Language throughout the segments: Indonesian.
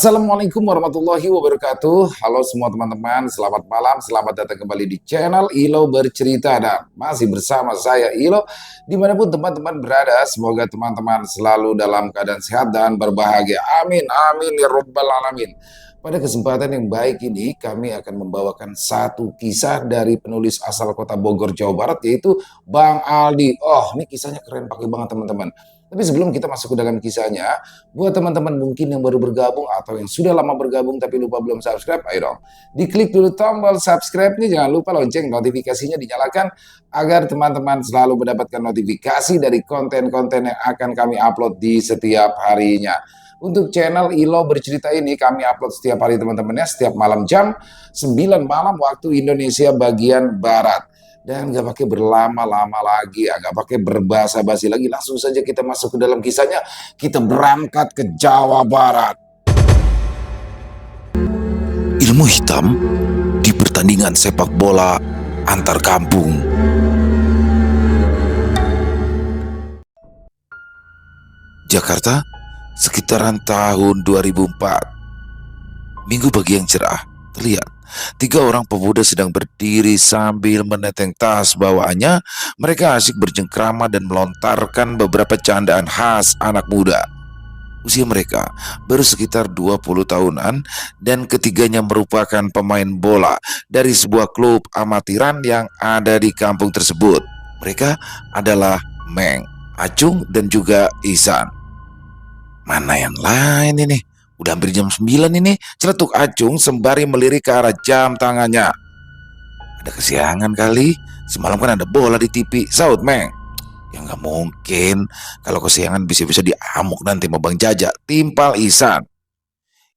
Assalamualaikum warahmatullahi wabarakatuh. Halo semua teman-teman, selamat malam, selamat datang kembali di channel Ilo Bercerita dan masih bersama saya Ilo. Dimanapun teman-teman berada, semoga teman-teman selalu dalam keadaan sehat dan berbahagia. Amin, amin ya robbal alamin. Pada kesempatan yang baik ini, kami akan membawakan satu kisah dari penulis asal kota Bogor, Jawa Barat, yaitu Bang Aldi. Oh, ini kisahnya keren pakai banget teman-teman. Tapi sebelum kita masuk ke dalam kisahnya, buat teman-teman mungkin yang baru bergabung atau yang sudah lama bergabung tapi lupa belum subscribe, ayo dong. Diklik dulu tombol subscribe-nya, jangan lupa lonceng notifikasinya dinyalakan agar teman-teman selalu mendapatkan notifikasi dari konten-konten yang akan kami upload di setiap harinya. Untuk channel Ilo Bercerita ini kami upload setiap hari teman-teman ya, setiap malam jam 9 malam waktu Indonesia bagian Barat. Dan gak pakai berlama-lama lagi, agak pakai berbahasa-basi lagi, langsung saja kita masuk ke dalam kisahnya. Kita berangkat ke Jawa Barat. Ilmu hitam di pertandingan sepak bola antar kampung. Jakarta, sekitaran tahun 2004. Minggu pagi yang cerah, terlihat 3 orang pemuda sedang berdiri sambil menenteng tas bawaannya. Mereka asik berjengkrama dan melontarkan beberapa candaan khas anak muda. Usia mereka baru sekitar 20 tahunan dan ketiganya merupakan pemain bola dari sebuah klub amatiran yang ada di kampung tersebut. Mereka adalah Meng, Acung, dan juga Ihsan. Mana yang lain ini? Udah hampir jam 9 ini, celetuk Acung sembari melirik ke arah jam tangannya. Ada kesiangan kali, semalam kan ada bola di TV, saut Meng. Ya nggak mungkin, kalau kesiangan bisa-bisa diamuk nanti sama Bang Jaja, timpal Ihsan.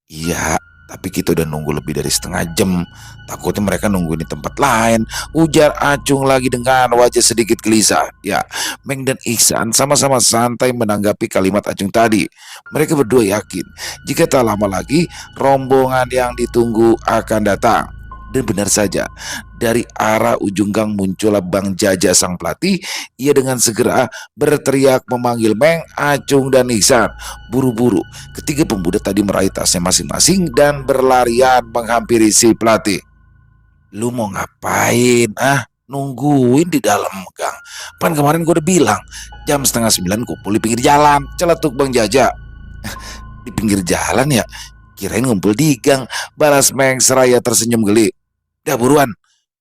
Iya, tapi kita udah nunggu lebih dari setengah jam. Takutnya mereka nungguin di tempat lain, ujar Acung lagi dengan wajah sedikit gelisah. Ya, Meng dan Ihsan sama-sama santai menanggapi kalimat Acung tadi. Mereka berdua yakin jika tak lama lagi rombongan yang ditunggu akan datang. Dan benar saja, dari arah ujung gang muncullah Bang Jaja sang pelatih. Ia dengan segera berteriak memanggil Meng, Acung, dan Ihsan. Buru-buru, ketiga pemuda tadi meraih tasnya masing-masing dan berlarian menghampiri si pelatih. Lu mau ngapain? Nungguin di dalam gang. Pan kemarin gue udah bilang, jam setengah 9 kumpul di pinggir jalan, celetuk Bang Jaja. Di pinggir jalan ya? Kirain ngumpul di gang, balas Meng seraya tersenyum geli. Udah buruan,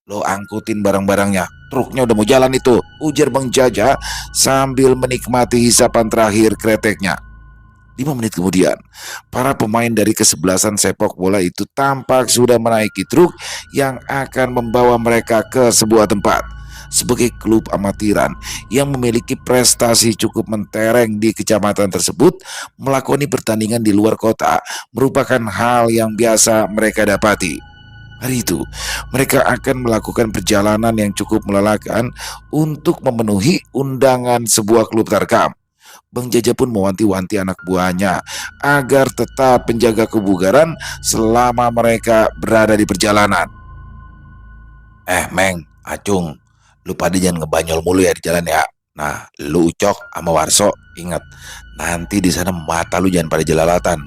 lo angkutin barang-barangnya, truknya udah mau jalan itu, ujar Bang Jaja sambil menikmati hisapan terakhir kreteknya. 5 menit kemudian, para pemain dari kesebelasan sepak bola itu tampak sudah menaiki truk yang akan membawa mereka ke sebuah tempat. Sebagai klub amatiran yang memiliki prestasi cukup mentereng di kecamatan tersebut, melakoni pertandingan di luar kota merupakan hal yang biasa mereka dapati. Hari itu, mereka akan melakukan perjalanan yang cukup melelahkan untuk memenuhi undangan sebuah klub tarkam. Bang Jaja pun mewanti-wanti anak buahnya agar tetap menjaga kebugaran selama mereka berada di perjalanan. Meng, Acung, lu pada jangan ngebanyol mulu ya di jalan ya. Nah, lu Ucok sama Warso, ingat, nanti di sana mata lu jangan pada jelalatan.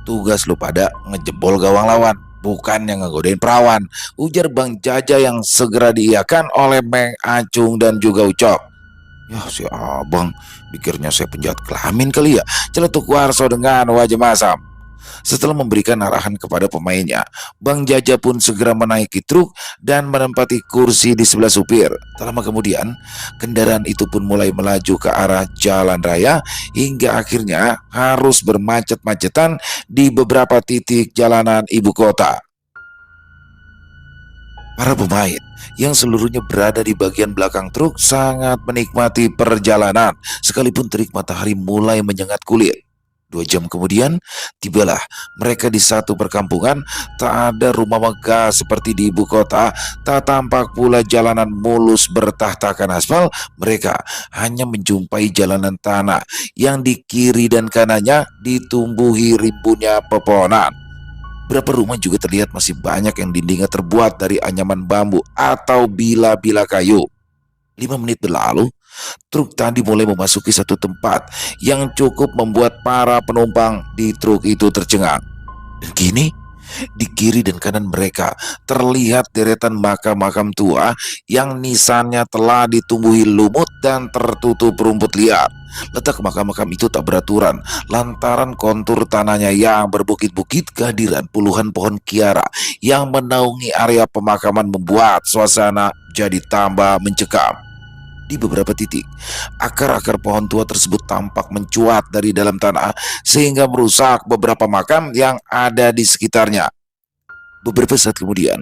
Tugas lu pada ngejebol gawang lawan, bukan yang ngegodain perawan, ujar Bang Jaja yang segera diiyakan oleh Meng, Acung, dan juga Ucok. Ya si abang, pikirnya saya penjahat kelamin kali ya, celetuk Warso dengan wajah masam. Setelah memberikan arahan kepada pemainnya, Bang Jaja pun segera menaiki truk dan menempati kursi di sebelah supir. Tak lama kemudian, kendaraan itu pun mulai melaju ke arah jalan raya hingga akhirnya harus bermacet-macetan di beberapa titik jalanan ibu kota. Para pemain yang seluruhnya berada di bagian belakang truk sangat menikmati perjalanan, sekalipun terik matahari mulai menyengat kulit. 2 jam kemudian, tibalah mereka di satu perkampungan. Tak ada rumah megah seperti di ibu kota, tak tampak pula jalanan mulus bertahtakan aspal. Mereka hanya menjumpai jalanan tanah yang di kiri dan kanannya ditumbuhi rimbunnya pepohonan. Beberapa rumah juga terlihat masih banyak yang dindingnya terbuat dari anyaman bambu atau bila-bila kayu. 5 menit berlalu, truk tadi mulai memasuki satu tempat yang cukup membuat para penumpang di truk itu tercengang. Dan kini di kiri dan kanan mereka terlihat deretan makam-makam tua yang nisannya telah ditumbuhi lumut dan tertutup rumput liar. Letak makam-makam itu tak beraturan lantaran kontur tanahnya yang berbukit-bukit. Kehadiran puluhan pohon kiara yang menaungi area pemakaman membuat suasana jadi tambah mencekam. Di beberapa titik, akar-akar pohon tua tersebut tampak mencuat dari dalam tanah sehingga merusak beberapa makam yang ada di sekitarnya. Beberapa saat kemudian,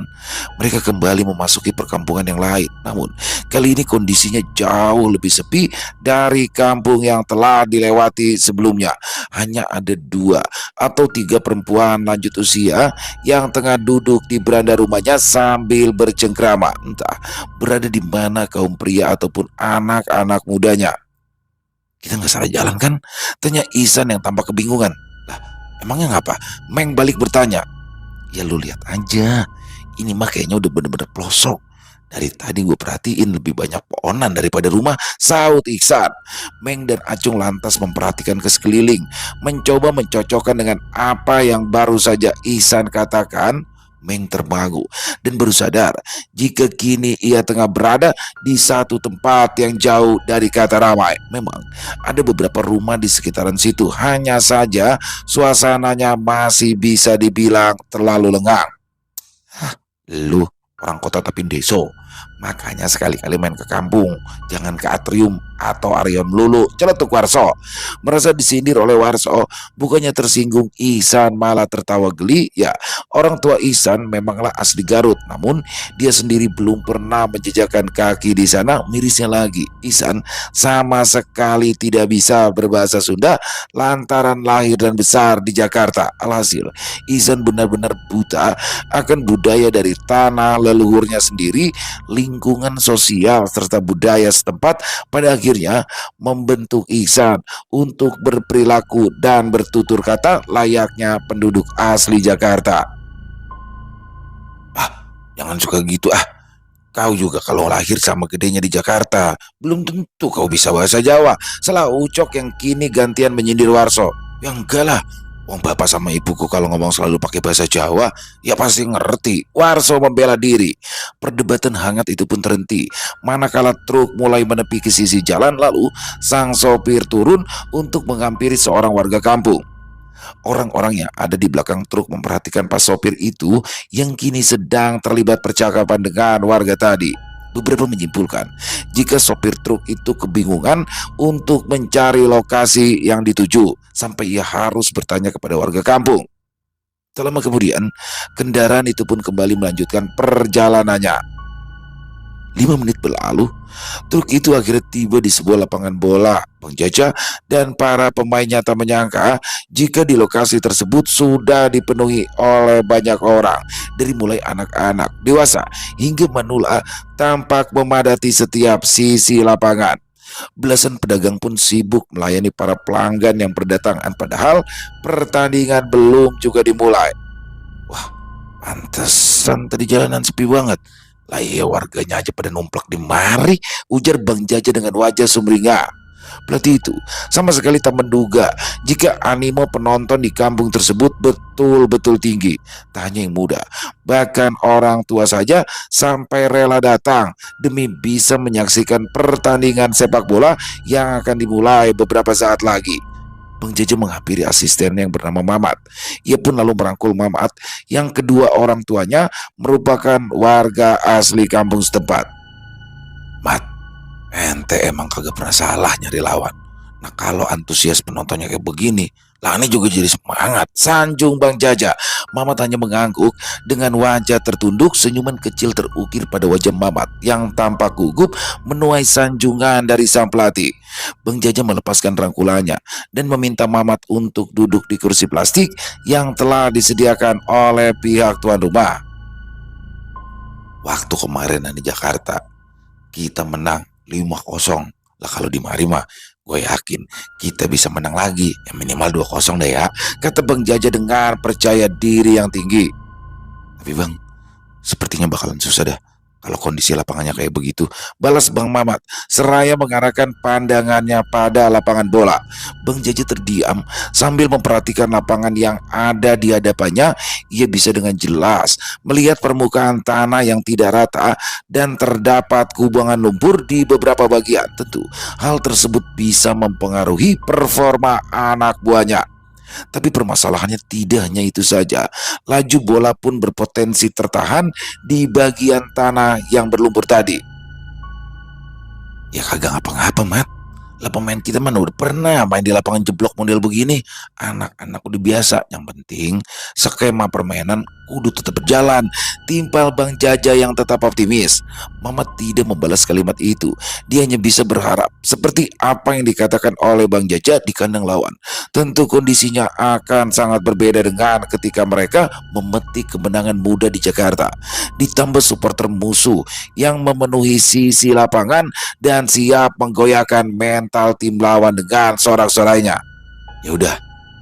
mereka kembali memasuki perkampungan yang lain. Namun, kali ini kondisinya jauh lebih sepi dari kampung yang telah dilewati sebelumnya. Hanya ada 2 atau 3 perempuan lanjut usia yang tengah duduk di beranda rumahnya sambil bercengkrama. Entah berada di mana kaum pria ataupun anak-anak mudanya. Kita nggak salah jalan kan? Tanya Ihsan yang tampak kebingungan. Lah, emangnya ngapa? Meng balik bertanya. Ya lu lihat aja, ini mah kayaknya udah bener-bener pelosok. Dari tadi gue perhatiin lebih banyak pohonan daripada rumah, saut Ihsan. Meng dan Acung lantas memperhatikan ke sekeliling, mencoba mencocokkan dengan apa yang baru saja Ihsan katakan. Meng termangu dan baru sadar jika kini ia tengah berada di satu tempat yang jauh dari kata ramai. Memang ada beberapa rumah di sekitaran situ, hanya saja suasananya masih bisa dibilang terlalu lengang. Hah, lu orang kota tapi deso. Makanya sekali-kali main ke kampung, jangan ke atrium atau Arion melulu. Celetuk Warso. Merasa disindir oleh Warso, bukannya tersinggung, Ihsan malah tertawa geli. Ya, orang tua Ihsan memanglah asli Garut, namun dia sendiri belum pernah menjejakkan kaki di sana. Mirisnya lagi, Ihsan sama sekali tidak bisa berbahasa Sunda lantaran lahir dan besar di Jakarta. Alhasil, Ihsan benar-benar buta akan budaya dari tanah leluhurnya sendiri, lingkungan sosial serta budaya setempat. Pada akhirnya membentuk Ihsan untuk berperilaku dan bertutur kata layaknya penduduk asli Jakarta. Ah, jangan suka gitu ah. Kau juga kalau lahir sama gedenya di Jakarta, belum tentu kau bisa bahasa Jawa. Salah Ucok yang kini gantian menyindir Warso. Ya enggak lah, wong bapak sama ibuku kalau ngomong selalu pakai bahasa Jawa, ya pasti ngerti. Warso membela diri. Perdebatan hangat itu pun terhenti manakala truk mulai menepi ke sisi jalan, lalu sang sopir turun untuk menghampiri seorang warga kampung. Orang-orang yang ada di belakang truk memperhatikan pas sopir itu yang kini sedang terlibat percakapan dengan warga tadi. Beberapa menyimpulkan jika sopir truk itu kebingungan untuk mencari lokasi yang dituju sampai ia harus bertanya kepada warga kampung. Tak lama kemudian, kendaraan itu pun kembali melanjutkan perjalanannya. 5 menit berlalu, truk itu akhirnya tiba di sebuah lapangan bola. Bang Jaja dan para pemainnya tak menyangka jika di lokasi tersebut sudah dipenuhi oleh banyak orang. Dari mulai anak-anak, dewasa, hingga manula tampak memadati setiap sisi lapangan. Belasan pedagang pun sibuk melayani para pelanggan yang berdatangan, padahal pertandingan belum juga dimulai. Wah, pantesan tadi jalanan sepi banget. Lah iya, warganya aja pada numplak di mari, ujar Bang Jaja dengan wajah sumringah. Pelatih itu sama sekali tak menduga jika animo penonton di kampung tersebut betul-betul tinggi. Tak hanya yang muda, bahkan orang tua saja sampai rela datang demi bisa menyaksikan pertandingan sepak bola yang akan dimulai beberapa saat lagi. Bang Jaja menghampiri asistennya yang bernama Mamat. Ia pun lalu merangkul Mamat yang kedua orang tuanya merupakan warga asli kampung setempat. Mat, ente emang kagak pernah salah nyari lawan. Nah kalau antusias penontonnya kayak begini, lah ini juga jadi semangat, sanjung Bang Jaja. Mamat hanya mengangguk dengan wajah tertunduk. Senyuman kecil terukir pada wajah Mamat yang tampak gugup menuai sanjungan dari sang pelatih. Bang Jaja melepaskan rangkulannya dan meminta Mamat untuk duduk di kursi plastik yang telah disediakan oleh pihak tuan rumah. Waktu kemarin di Jakarta kita menang 5-0. Lah kalau di mari mah gue yakin kita bisa menang lagi, ya minimal 2-0 deh ya, kata Bang Jaja dengan percaya diri yang tinggi. Tapi Bang, sepertinya bakalan susah dah. Kalau kondisi lapangannya kayak begitu, balas Bang Mamat seraya mengarahkan pandangannya pada lapangan bola. Bang Jaja terdiam sambil memperhatikan lapangan yang ada di hadapannya. Ia bisa dengan jelas melihat permukaan tanah yang tidak rata dan terdapat kubangan lumpur di beberapa bagian. Tentu hal tersebut bisa mempengaruhi performa anak buahnya. Tapi permasalahannya tidak hanya itu saja. Laju bola pun berpotensi tertahan di bagian tanah yang berlumpur tadi. Ya kagak ngapa-ngapa, Mat. Lah pemain kita mana udah pernah main di lapangan jeblok model begini. Anak-anak udah biasa. Yang penting skema permainan kudu tetap berjalan. Timpal Bang Jaja yang tetap optimis. Mamat tidak membalas kalimat itu. Dia hanya bisa berharap seperti apa yang dikatakan oleh Bang Jaja di kandang lawan. Tentu kondisinya akan sangat berbeda dengan ketika mereka memetik kemenangan muda di Jakarta. Ditambah supporter musuh yang memenuhi sisi lapangan dan siap menggoyahkan mental tim lawan dengan sorak-sorainya. Ya udah,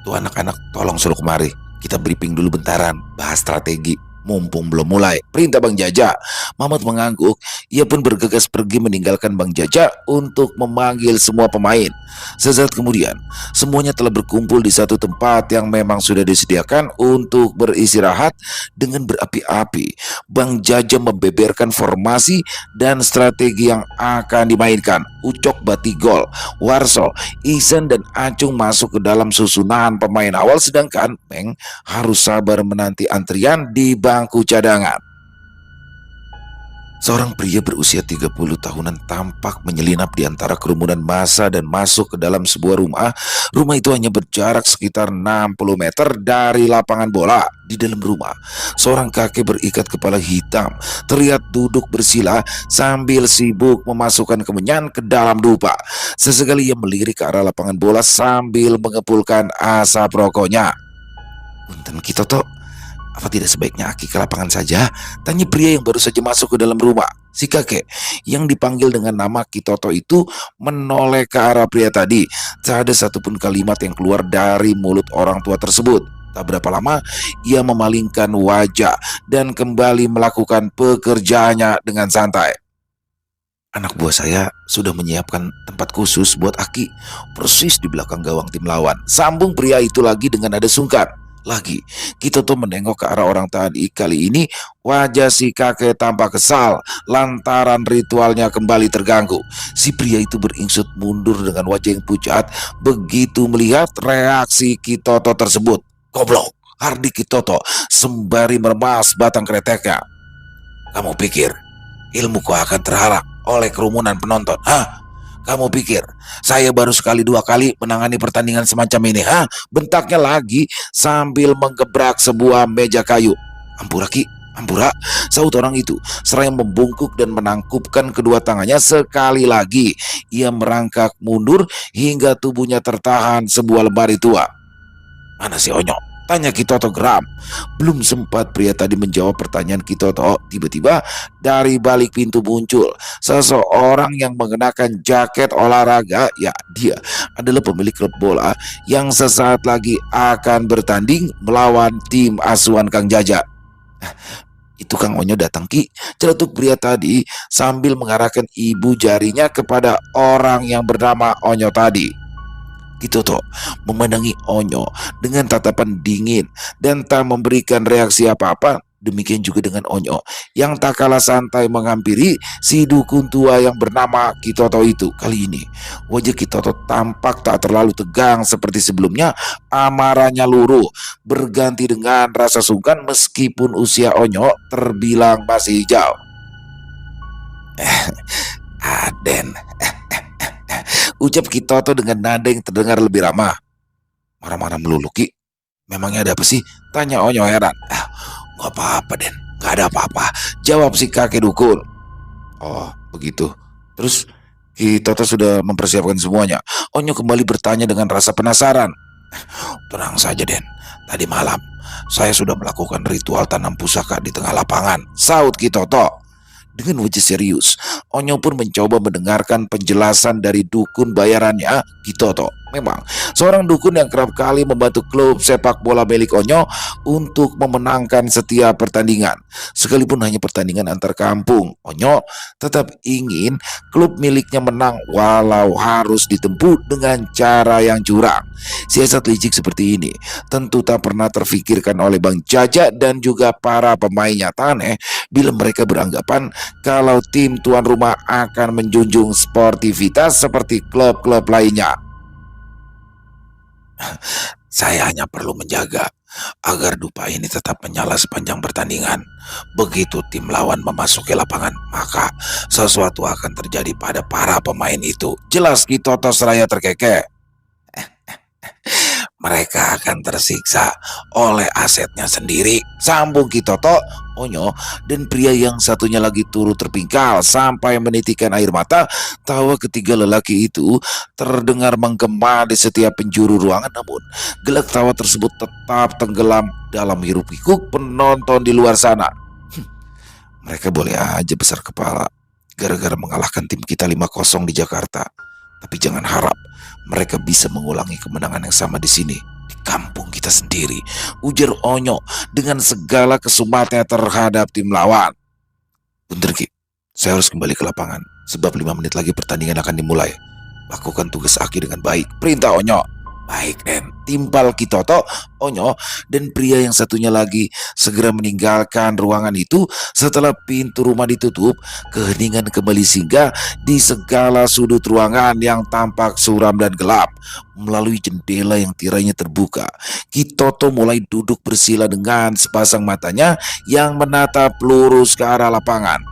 tuh anak-anak tolong suruh kemari. Kita briefing dulu bentaran, bahas strategi. Mumpung belum mulai, perintah Bang Jaja. Mamat mengangguk. Ia pun bergegas pergi meninggalkan Bang Jaja untuk memanggil semua pemain. Sesaat kemudian, semuanya telah berkumpul di satu tempat yang memang sudah disediakan untuk beristirahat. Dengan berapi-api, Bang Jaja membeberkan formasi dan strategi yang akan dimainkan. Ucok Batigol, Warso, Isan dan Acung masuk ke dalam susunan pemain awal, sedangkan Meng harus sabar menanti antrian di bangku cadangan. Seorang pria berusia 30 tahunan tampak menyelinap di antara kerumunan massa dan masuk ke dalam sebuah rumah. Rumah itu hanya berjarak sekitar 60 meter dari lapangan bola. Di dalam rumah, seorang kakek berikat kepala hitam terlihat duduk bersila sambil sibuk memasukkan kemenyan ke dalam dupa. Sesekali ia melirik ke arah lapangan bola sambil mengepulkan asap rokoknya. Punten kita toh, apa tidak sebaiknya Aki ke lapangan saja? Tanya pria yang baru saja masuk ke dalam rumah. Si kakek yang dipanggil dengan nama Kitoto itu menoleh ke arah pria tadi. Tak ada satupun kalimat yang keluar dari mulut orang tua tersebut. Tak berapa lama ia memalingkan wajah dan kembali melakukan pekerjaannya dengan santai. Anak buah saya sudah menyiapkan tempat khusus buat Aki, persis di belakang gawang tim lawan. Sambung pria itu lagi dengan nada sungkan. Lagi, Kitoto menengok ke arah orang tadi. Kali ini wajah si kakek tampak kesal lantaran ritualnya kembali terganggu. Si pria itu beringsut mundur dengan wajah yang pucat begitu melihat reaksi Kitoto tersebut. Goblok, hardi Kitoto sembari meremas batang kreteknya. Kamu pikir ilmuku akan terhalang oleh kerumunan penonton? Hah? Kamu pikir saya baru sekali dua kali menangani pertandingan semacam ini? Hah? Bentaknya lagi sambil menggebrak sebuah meja kayu. Ampura Ki, ampura, sahut orang itu seraya membungkuk dan menangkupkan kedua tangannya sekali lagi. Ia merangkak mundur hingga tubuhnya tertahan sebuah lemari tua. Mana si Onyo? Tanya Kitoto geram. Belum sempat pria tadi menjawab pertanyaan Kitoto, tiba-tiba dari balik pintu muncul seseorang yang mengenakan jaket olahraga. Ya, dia adalah pemilik klub bola yang sesaat lagi akan bertanding melawan tim asuhan Kang Jaja. Itu Kang Onyo datang Ki, celetuk pria tadi sambil mengarahkan ibu jarinya kepada orang yang bernama Onyo tadi. Kitoto memandangi Onyo dengan tatapan dingin dan tak memberikan reaksi apa-apa. Demikian juga dengan Onyo yang tak kalah santai menghampiri si dukun tua yang bernama Kitoto itu. Kali ini wajah Kitoto tampak tak terlalu tegang seperti sebelumnya. Amarahnya luruh berganti dengan rasa sungkan meskipun usia Onyo terbilang masih hijau. Aden, ucap Kitoto dengan nada yang terdengar lebih ramah. Marah-marah melulu Ki. Memangnya ada apa sih? Tanya Onyo heran. Gak apa-apa Den, gak ada apa-apa, jawab si kakek dukun. Oh begitu. Terus Kitoto sudah mempersiapkan semuanya. Onyo kembali bertanya dengan rasa penasaran. Tenang saja Den, tadi malam saya sudah melakukan ritual tanam pusaka di tengah lapangan, sahut Kitoto. Dengan wajah serius, Onyo pun mencoba mendengarkan penjelasan dari dukun bayarannya, Kitoto. Memang, seorang dukun yang kerap kali membantu klub sepak bola milik Onyo untuk memenangkan setiap pertandingan. Sekalipun hanya pertandingan antar kampung, Onyo tetap ingin klub miliknya menang walau harus ditempuh dengan cara yang curang. Siasat licik seperti ini tentu tak pernah terfikirkan oleh Bang Jaja dan juga para pemainnya Taneh bila mereka beranggapan kalau tim tuan rumah akan menjunjung sportivitas seperti klub-klub lainnya. Saya hanya perlu menjaga agar dupa ini tetap menyala sepanjang pertandingan. Begitu tim lawan memasuki lapangan, maka sesuatu akan terjadi pada para pemain itu. Jelas Kitoto seraya terkekeh. Mereka akan tersiksa oleh asetnya sendiri, sambung Kitoto. Onyo dan pria yang satunya lagi turut terpingkal sampai menitikan air mata. Tawa ketiga lelaki itu terdengar menggema di setiap penjuru ruangan, namun gelak tawa tersebut tetap tenggelam dalam hiruk pikuk penonton di luar sana. Mereka boleh aja besar kepala gara-gara mengalahkan tim kita 5-0 di Jakarta. Tapi jangan harap mereka bisa mengulangi kemenangan yang sama di sini, di kampung kita sendiri, ujar Onyo dengan segala kesumatnya terhadap tim lawan. Bentar Ki, saya harus kembali ke lapangan, sebab 5 menit lagi pertandingan akan dimulai. Lakukan tugas Aki dengan baik, perintah Onyo. Baik Den, timpal Kitoto. Onyo dan pria yang satunya lagi segera meninggalkan ruangan itu. Setelah pintu rumah ditutup, keheningan kembali singgah di segala sudut ruangan yang tampak suram dan gelap. Melalui jendela yang tirainya terbuka, Kitoto mulai duduk bersila dengan sepasang matanya yang menatap lurus ke arah lapangan.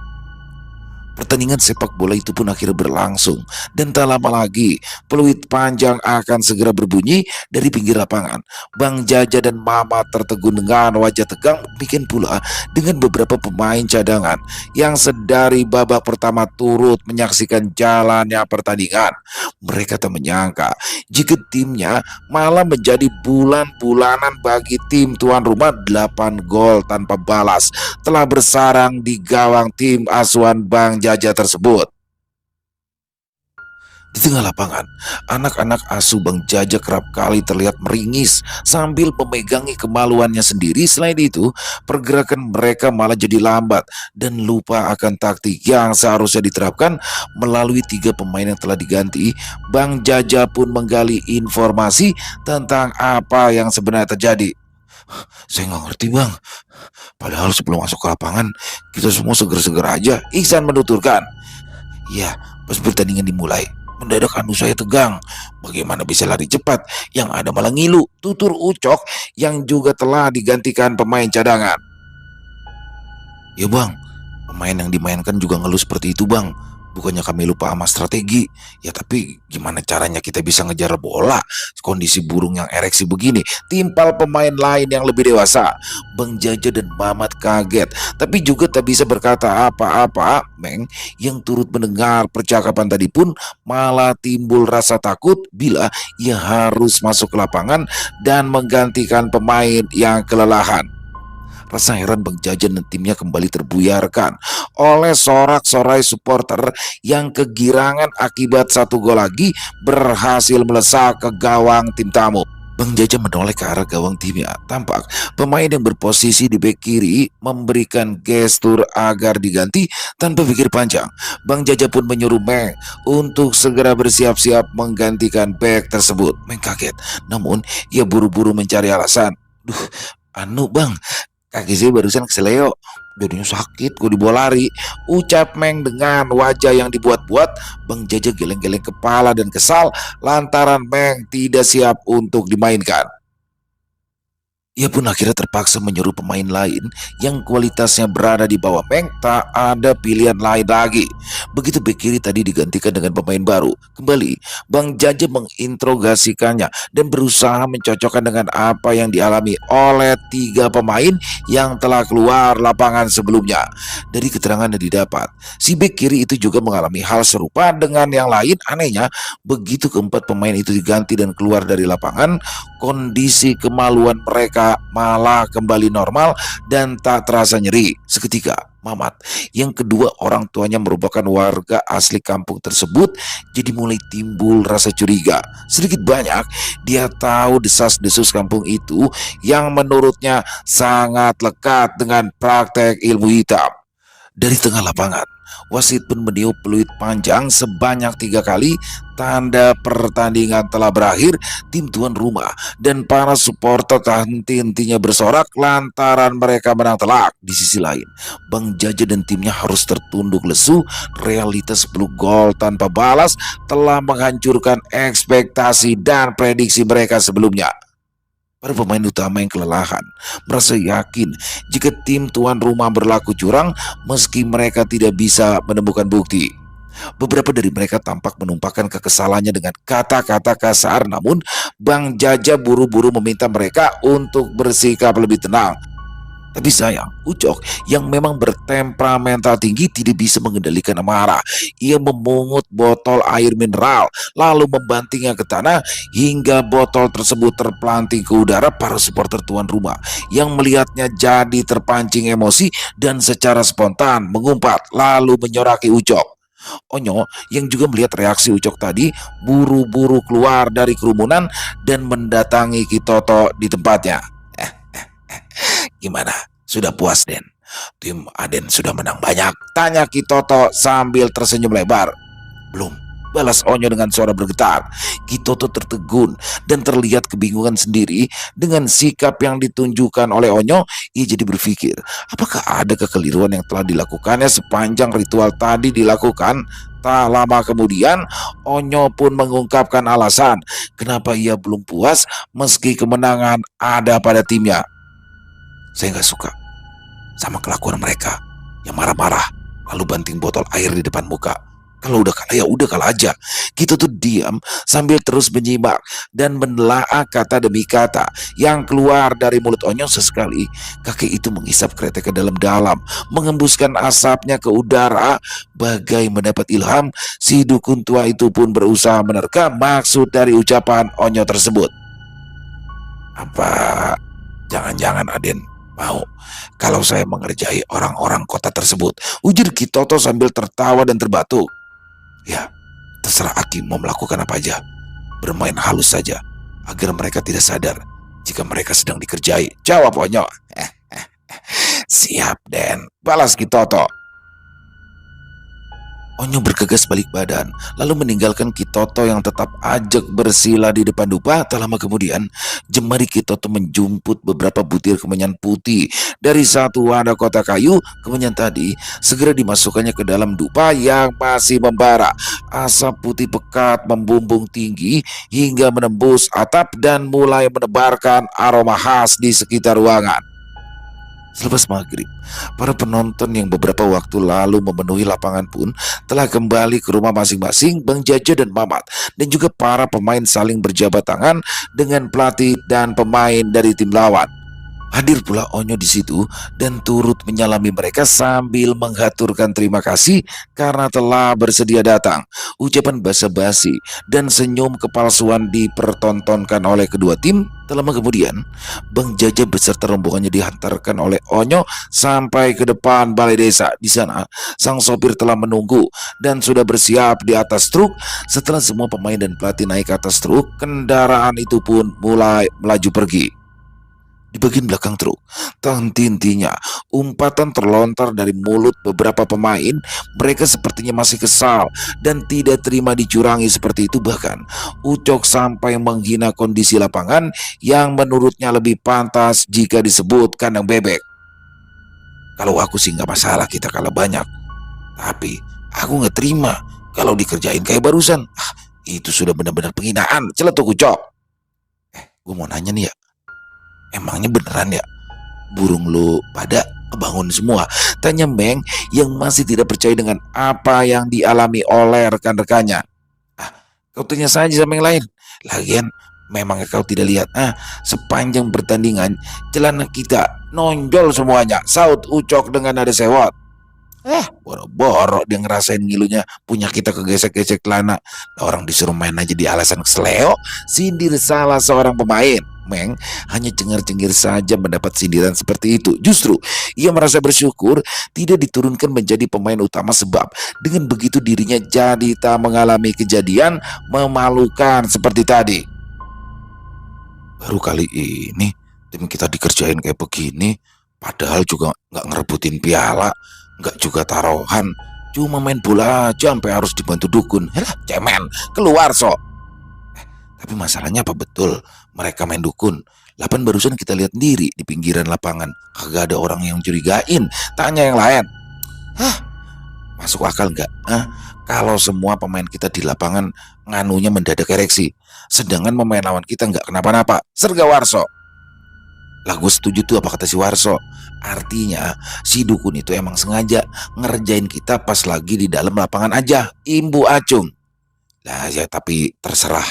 Pertandingan sepak bola itu pun akhirnya berlangsung, dan tak lama lagi peluit panjang akan segera berbunyi dari pinggir lapangan. Bang Jaja dan Mama tertegun dengan wajah tegang, demikian pula dengan beberapa pemain cadangan yang sedari babak pertama turut menyaksikan jalannya pertandingan. Mereka tak menyangka jika timnya malah menjadi bulan-bulanan bagi tim tuan rumah. 8 gol tanpa balas telah bersarang di gawang tim asuhan Bang Jaja tersebut. Di tengah lapangan, anak-anak asuh Bang Jaja kerap kali terlihat meringis sambil memegangi kemaluannya sendiri. Selain itu, pergerakan mereka malah jadi lambat dan lupa akan taktik yang seharusnya diterapkan. Melalui 3 pemain yang telah diganti, Bang Jaja pun menggali informasi tentang apa yang sebenarnya terjadi. Saya nggak ngerti Bang, padahal sebelum masuk ke lapangan kita semua seger-seger aja, Ihsan menuturkan. Ya, pas pertandingan dimulai, mendadak anu saya tegang. Bagaimana bisa lari cepat, yang ada malah ngilu, tutur Ucok yang juga telah digantikan pemain cadangan. Ya Bang, pemain yang dimainkan juga ngeluh seperti itu Bang. Bukannya kami lupa sama strategi. Ya tapi gimana caranya kita bisa ngejar bola kondisi burung yang ereksi begini? Timpal pemain lain yang lebih dewasa. Bang Jaja dan Mamat kaget, tapi juga tak bisa berkata apa-apa. Meng yang turut mendengar percakapan tadi pun malah timbul rasa takut bila ia harus masuk ke lapangan dan menggantikan pemain yang kelelahan. Rasa heran Bang Jajan dan timnya kembali terbuyarkan oleh sorak-sorai supporter yang kegirangan akibat 1 gol lagi berhasil melesak ke gawang tim tamu. Bang Jaja menoleh ke arah gawang timnya. Tampak pemain yang berposisi di bek kiri memberikan gestur agar diganti. Tanpa pikir panjang, Bang Jaja pun menyuruh Meng untuk segera bersiap-siap menggantikan bek tersebut. Meng kaget, namun ia buru-buru mencari alasan. Bang, kaki saya barusan keseleo, jadinya sakit, gue dibawa lari, ucap Meng dengan wajah yang dibuat-buat. Bang Jaja geleng-geleng kepala dan kesal lantaran Meng tidak siap untuk dimainkan. Ia pun akhirnya terpaksa menyuruh pemain lain yang kualitasnya berada di bawah Meng. Tak ada pilihan lain lagi. Begitu bek kiri tadi digantikan dengan pemain baru, kembali Bang Jaja menginterogasikannya dan berusaha mencocokkan dengan apa yang dialami oleh 3 pemain yang telah keluar lapangan sebelumnya. Dari keterangan yang didapat, si bek kiri itu juga mengalami hal serupa dengan yang lain. Anehnya, begitu keempat pemain itu diganti dan keluar dari lapangan, kondisi kemaluan mereka mereka malah kembali normal dan tak terasa nyeri. Seketika, Mamat, yang kedua orang tuanya merupakan warga asli kampung tersebut, jadi mulai timbul rasa curiga. Sedikit banyak, dia tahu desas-desus kampung itu yang menurutnya sangat lekat dengan praktek ilmu hitam. Dari tengah lapangan, wasit pun meniup peluit panjang sebanyak 3 kali, tanda pertandingan telah berakhir. Tim tuan rumah dan para supporter tak henti-hentinya bersorak lantaran mereka menang telak. Di sisi lain, Bang Jaja dan timnya harus tertunduk lesu. Realitas 10 gol tanpa balas telah menghancurkan ekspektasi dan prediksi mereka sebelumnya. Para pemain utama yang kelelahan merasa yakin jika tim tuan rumah berlaku curang meski mereka tidak bisa menemukan bukti. Beberapa dari mereka tampak menumpahkan kekesalannya dengan kata-kata kasar, namun Bang Jaja buru-buru meminta mereka untuk bersikap lebih tenang. Tapi sayang, Ucok yang memang bertemperamental tinggi tidak bisa mengendalikan amarah. Ia memungut botol air mineral lalu membantingnya ke tanah hingga botol tersebut terpelanting ke udara. Para supporter tuan rumah yang melihatnya jadi terpancing emosi dan secara spontan mengumpat lalu menyoraki Ucok. Onyo yang juga melihat reaksi Ucok tadi buru-buru keluar dari kerumunan dan mendatangi Kitoto di tempatnya. Gimana? Sudah puas, Den? Tim Aden sudah menang banyak? Tanya Kitoto sambil tersenyum lebar. Belum, balas Onyo dengan suara bergetar. Kitoto tertegun dan terlihat kebingungan sendiri dengan sikap yang ditunjukkan oleh Onyo. Ia jadi berpikir, apakah ada kekeliruan yang telah dilakukannya sepanjang ritual tadi dilakukan? Tak lama kemudian, Onyo pun mengungkapkan alasan kenapa ia belum puas meski kemenangan ada pada timnya. Saya nggak suka sama kelakuan mereka yang marah-marah lalu banting botol air di depan muka. Kalau udah kalah ya udah kalah aja. Kita tuh diam sambil terus menyimak dan menelaah kata demi kata yang keluar dari mulut Onyo. Sesekali kakek itu menghisap kretek ke dalam-dalam, mengembuskan asapnya ke udara. Bagai mendapat ilham, si dukun tua itu pun berusaha menerka maksud dari ucapan Onyo tersebut. Apa jangan-jangan Aden mau kalau saya mengerjai orang-orang kota tersebut? Ujar Kitoto sambil tertawa dan terbatuk. Ya, terserah Aki mau melakukan apa aja. Bermain halus saja agar mereka tidak sadar jika mereka sedang dikerjai, jawab Onyo. Siap, Den, balas Kitoto. Onyo bergegas balik badan, lalu meninggalkan Kitoto yang tetap ajak bersila di depan dupa. Tak lama kemudian, jemari Kitoto menjumput beberapa butir kemenyan putih dari satu wadah kotak kayu. Kemenyan tadi segera dimasukkannya ke dalam dupa yang masih membara. Asap putih pekat membumbung tinggi hingga menembus atap dan mulai menebarkan aroma khas di sekitar ruangan. Selepas maghrib, para penonton yang beberapa waktu lalu memenuhi lapangan pun telah kembali ke rumah masing-masing. Bang Jaja dan Mamat dan juga para pemain saling berjabat tangan dengan pelatih dan pemain dari tim lawan. Hadir pula Onyo di situ dan turut menyalami mereka sambil menghaturkan terima kasih karena telah bersedia datang. Ucapan basa-basi dan senyum kepalsuan dipertontonkan oleh kedua tim. Tak lama kemudian, Bang Jaja beserta rombongannya dihantarkan oleh Onyo sampai ke depan balai desa. Di sana, sang sopir telah menunggu dan sudah bersiap di atas truk. Setelah semua pemain dan pelatih naik ke atas truk, kendaraan itu pun mulai melaju pergi. Di bagian belakang truk, tak henti-hentinya umpatan terlontar dari mulut beberapa pemain. Mereka sepertinya masih kesal dan tidak terima dicurangi seperti itu. Bahkan Ucok sampai menghina kondisi lapangan yang menurutnya lebih pantas jika disebut kandang bebek. Kalau aku sih nggak masalah kita kalah banyak, tapi aku nggak terima kalau dikerjain kayak barusan. Itu sudah benar-benar penghinaan, celetuk Ucok. Gue mau nanya nih ya, emangnya beneran ya burung lu pada kebangun semua? Tanya Meng yang masih tidak percaya dengan apa yang dialami oleh rekan-rekannya. Kau tanya saja sama yang lain. Lagian memangnya kau tidak lihat sepanjang pertandingan celana kita nonjol semuanya, saut Ucok dengan nada sewot. Boro-boro dia ngerasain ngilunya punya kita kegesek-gesek celana. Orang disuruh main aja di alasan kesleo, sindir salah seorang pemain. Meng hanya cengar-cengir saja mendapat sindiran seperti itu. Justru ia merasa bersyukur tidak diturunkan menjadi pemain utama sebab dengan begitu dirinya jadi tak mengalami kejadian memalukan seperti tadi. Baru kali ini tim kita dikerjain kayak begini, padahal juga nggak ngerebutin piala, nggak juga taruhan, cuma main bola aja sampai harus dibantu dukun. Helah, cemen, keluar sok. Tapi masalahnya apa betul mereka main dukun? Lapan barusan kita lihat sendiri di pinggiran lapangan, kagak ada orang yang curigain. Tanya yang lain. Hah, masuk akal nggak? Kalau semua pemain kita di lapangan nganunya mendadak ereksi, sedangkan pemain lawan kita nggak kenapa-napa. Serga Warso. Lah gue setuju tuh apa kata si Warso. Artinya si dukun itu emang sengaja ngerjain kita pas lagi di dalam lapangan aja. Imbu acung. Nah ya tapi terserah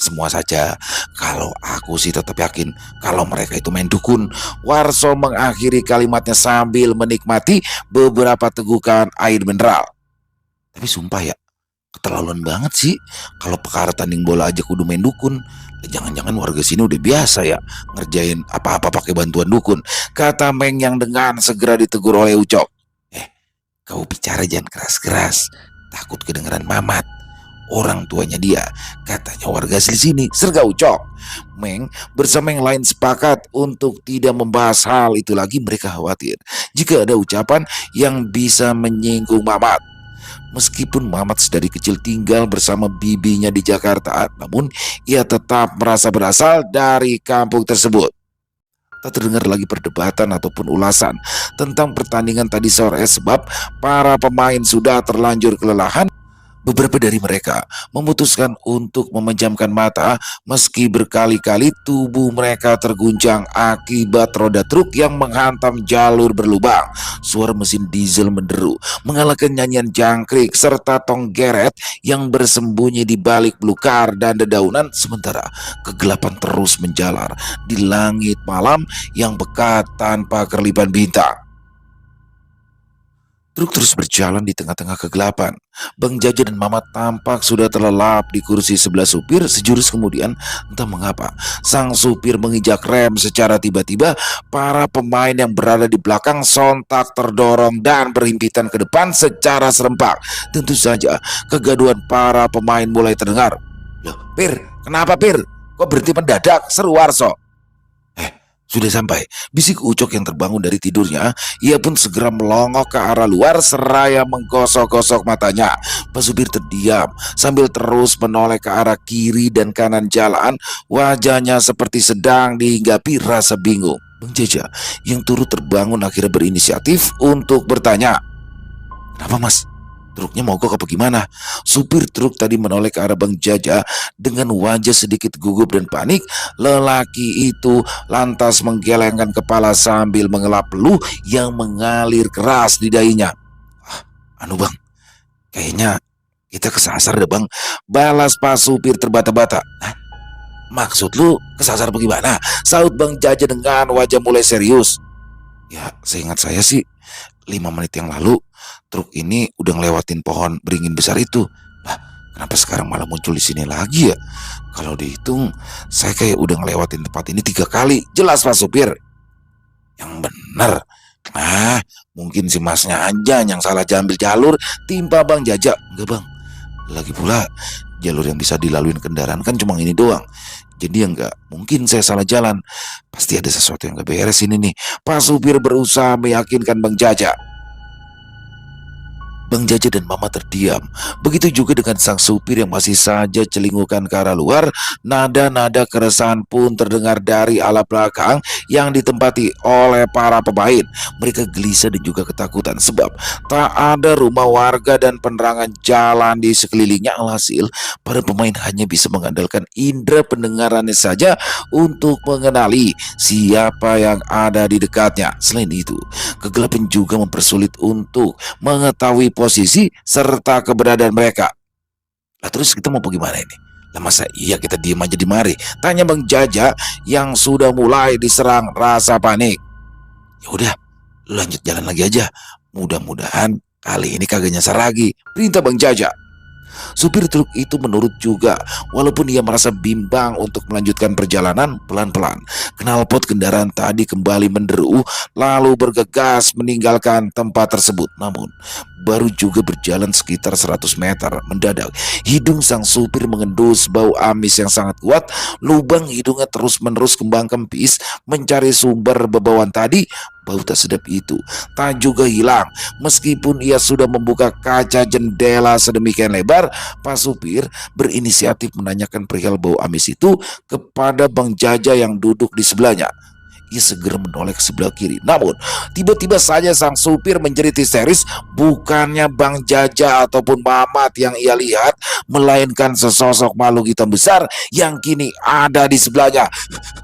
semua saja. Kalau aku sih tetap yakin kalau mereka itu main dukun. Warso mengakhiri kalimatnya sambil menikmati beberapa tegukan air mineral. Tapi sumpah ya, keterlaluan banget sih. Kalau perkara tanding bola aja kudu main dukun. Jangan-jangan warga sini udah biasa ya ngerjain apa-apa pakai bantuan dukun, kata Meng yang dengan segera ditegur oleh Ucok. Kau bicara jangan keras-keras, takut kedengeran Mamat. Orang tuanya dia, katanya warga asli sini, serga Ucok. Meng bersama yang lain sepakat untuk tidak membahas hal itu lagi. Mereka khawatir jika ada ucapan yang bisa menyinggung Mamat. Meskipun Mamat sedari kecil tinggal bersama bibinya di Jakarta, namun ia tetap merasa berasal dari kampung tersebut. Tak terdengar lagi perdebatan ataupun ulasan tentang pertandingan tadi sore sebab para pemain sudah terlanjur kelelahan. Beberapa dari mereka memutuskan untuk memejamkan mata meski berkali-kali tubuh mereka terguncang akibat roda truk yang menghantam jalur berlubang. Suara mesin diesel menderu mengalahkan nyanyian jangkrik serta tonggeret yang bersembunyi di balik belukar dan dedaunan, sementara kegelapan terus menjalar di langit malam yang pekat tanpa kerlipan bintang. Truk terus berjalan di tengah-tengah kegelapan. Bang Jaja dan Mamat tampak sudah terlelap di kursi sebelah supir. Sejurus kemudian, entah mengapa, sang supir menginjak rem secara tiba-tiba. Para pemain yang berada di belakang sontak terdorong dan berhimpitan ke depan secara serempak. Tentu saja, kegaduhan para pemain mulai terdengar. Loh, Pir, kenapa Pir? Kok berhenti mendadak? Seru Warso. Sudah sampai, bisik Ucok yang terbangun dari tidurnya. Ia pun segera melongok ke arah luar seraya menggosok-gosok matanya. Pasupir terdiam sambil terus menoleh ke arah kiri dan kanan jalan. Wajahnya seperti sedang dihinggapi rasa bingung. Bang Jaja yang turut terbangun akhirnya berinisiatif untuk bertanya. Kenapa Mas? Truknya mogok apa gimana? Supir truk tadi menoleh ke arah Bang Jaja dengan wajah sedikit gugup dan panik. Lelaki itu lantas menggelengkan kepala sambil mengelap peluh yang mengalir keras di dahinya. Anu Bang, kayaknya kita kesasar deh Bang, balas Pak supir terbata-bata. Maksud lu kesasar bagaimana? Saut Bang Jaja dengan wajah mulai serius. Ya seingat saya sih 5 menit yang lalu truk ini udah ngelewatin pohon beringin besar itu. Lah, kenapa sekarang malah muncul di sini lagi ya? Kalau dihitung, saya kayak udah ngelewatin tempat ini 3 kali. Jelas Pak supir. Yang bener. Mungkin si masnya aja yang salah jambil jalur timpa Bang Jaja. Enggak Bang. Lagi pula jalur yang bisa dilalui kendaraan kan cuma ini doang. Jadi ya enggak mungkin saya salah jalan. Pasti ada sesuatu yang gak beres ini nih. Pak supir berusaha meyakinkan Bang Jaja. Bang Jaja dan Mama terdiam. Begitu juga dengan sang supir yang masih saja celingukan ke arah luar. Nada-nada keresahan pun terdengar dari ala belakang yang ditempati oleh para pemain. Mereka gelisah dan juga ketakutan sebab tak ada rumah warga dan penerangan jalan di sekelilingnya. Alhasil, para pemain hanya bisa mengandalkan indera pendengarannya saja untuk mengenali siapa yang ada di dekatnya. Selain itu, kegelapan juga mempersulit untuk mengetahui posisi serta keberadaan mereka. Lah terus kita mau gimana ini? Lah masa iya kita diem aja di mari? Tanya Bang Jaja yang sudah mulai diserang rasa panik. Ya udah, lanjut jalan lagi aja. Mudah-mudahan kali ini kagak nyasar lagi, perintah Bang Jaja. Supir truk itu menurut juga, walaupun ia merasa bimbang untuk melanjutkan perjalanan pelan-pelan. Knalpot kendaraan tadi kembali menderu, lalu bergegas meninggalkan tempat tersebut. Namun, baru juga berjalan sekitar 100 meter, mendadak hidung sang supir mengendus bau amis yang sangat kuat. Lubang hidungnya terus-menerus kembang kempis mencari sumber bebauan tadi. Bau tak sedap itu tak juga hilang meskipun ia sudah membuka kaca jendela sedemikian lebar. Pak supir berinisiatif menanyakan perihal bau amis itu kepada Bang Jaja yang duduk di sebelahnya. Ia segera menoleh ke sebelah kiri. Namun tiba-tiba saja sang supir menjerit histeris. Bukannya Bang Jaja ataupun Mamat yang ia lihat, melainkan sesosok makhluk hitam besar yang kini ada di sebelahnya.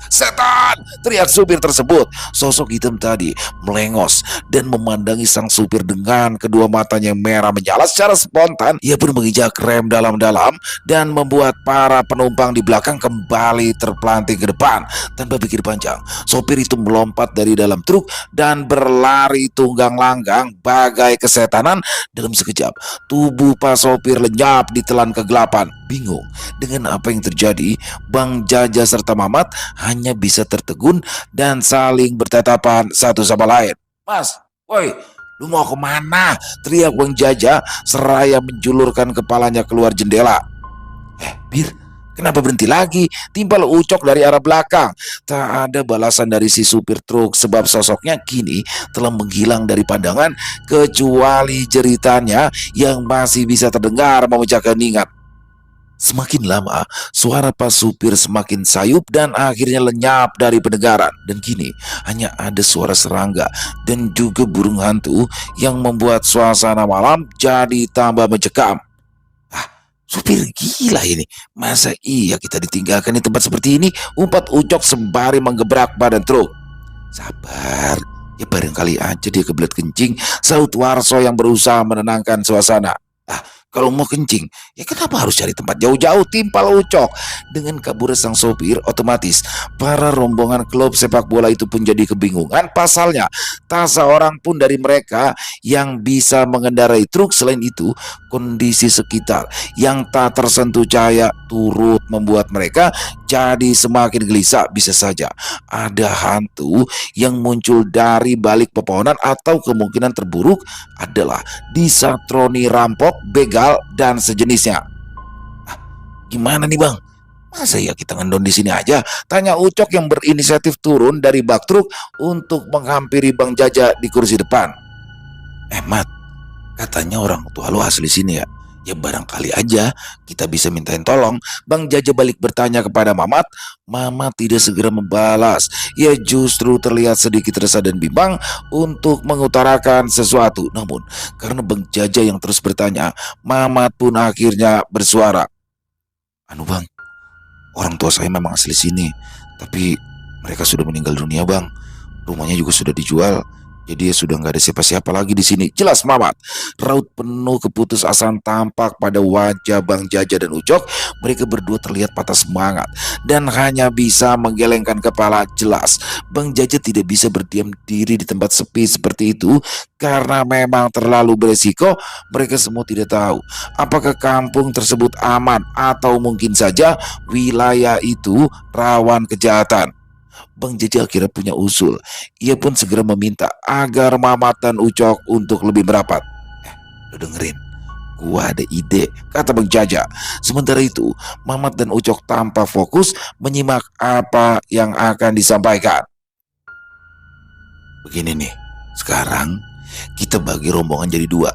Setan! Teriak supir tersebut. Sosok hitam tadi melengos dan memandangi sang supir dengan kedua matanya yang merah menyala. Secara spontan ia pun menginjak rem dalam-dalam dan membuat para penumpang di belakang kembali terpelanting ke depan. Tanpa pikir panjang, sopir itu melompat dari dalam truk dan berlari tunggang langgang bagai kesetanan. Dalam sekejap tubuh Pak sopir lenyap ditelan kegelapan. Bingung dengan apa yang terjadi, Bang Jaja serta Mamat hanya bisa tertegun dan saling bertatapan satu sama lain. Mas, woi, lu mau kemana? Teriak Bang Jaja seraya menjulurkan kepalanya keluar jendela. Bir, kenapa berhenti lagi? Timpal Ucok dari arah belakang. Tak ada balasan dari si supir truk sebab sosoknya kini telah menghilang dari pandangan, kecuali jeritannya yang masih bisa terdengar memecahkan ingat. Semakin lama, suara Pak supir semakin sayup dan akhirnya lenyap dari pendengaran. Dan kini hanya ada suara serangga dan juga burung hantu yang membuat suasana malam jadi tambah mencekam. Supir gila ini. Masa iya kita ditinggalkan di tempat seperti ini? Umpat Ucok sembari menggebrak badan truk. Sabar, ya barangkali aja dia kebelet kencing, saut Warso yang berusaha menenangkan suasana. Kalau mau kencing, ya kenapa harus cari tempat jauh-jauh? Timpal Ucok. Dengan kabur sang sopir, otomatis para rombongan klub sepak bola itu pun jadi kebingungan. Pasalnya, tak seorang pun dari mereka yang bisa mengendarai truk. Selain itu, kondisi sekitar yang tak tersentuh cahaya turut membuat mereka jadi semakin gelisah. Bisa saja ada hantu yang muncul dari balik pepohonan, atau kemungkinan terburuk adalah disatroni rampok, begal, dan sejenisnya. Gimana nih Bang? Masa ya kita ngendon di sini aja? Tanya Ucok yang berinisiatif turun dari bak truk untuk menghampiri Bang Jaja di kursi depan. Mat, katanya orang tua lu asli sini ya? Ya barangkali aja kita bisa mintain tolong. Bang Jaja balik bertanya kepada Mamat. Mamat tidak segera membalas. Ia justru terlihat sedikit resah dan bimbang untuk mengutarakan sesuatu. Namun karena Bang Jaja yang terus bertanya, Mamat pun akhirnya bersuara. Anu Bang, orang tua saya memang asli sini, tapi mereka sudah meninggal dunia Bang. Rumahnya juga sudah dijual. Jadi sudah nggak ada siapa-siapa lagi di sini. Jelas Mamat. Raut penuh keputusasaan tampak pada wajah Bang Jaja dan Ucok. Mereka berdua terlihat patah semangat dan hanya bisa menggelengkan kepala. Jelas Bang Jaja tidak bisa berdiam diri di tempat sepi seperti itu karena memang terlalu beresiko. Mereka semua tidak tahu apakah kampung tersebut aman atau mungkin saja wilayah itu rawan kejahatan. Bang Jaja akhirnya punya usul. Ia pun segera meminta agar Mamat dan Ucok untuk lebih merapat. Lo dengerin, gua ada ide, kata Bang Jaja. Sementara itu Mamat dan Ucok tanpa fokus menyimak apa yang akan disampaikan. Begini nih, sekarang kita bagi rombongan jadi dua.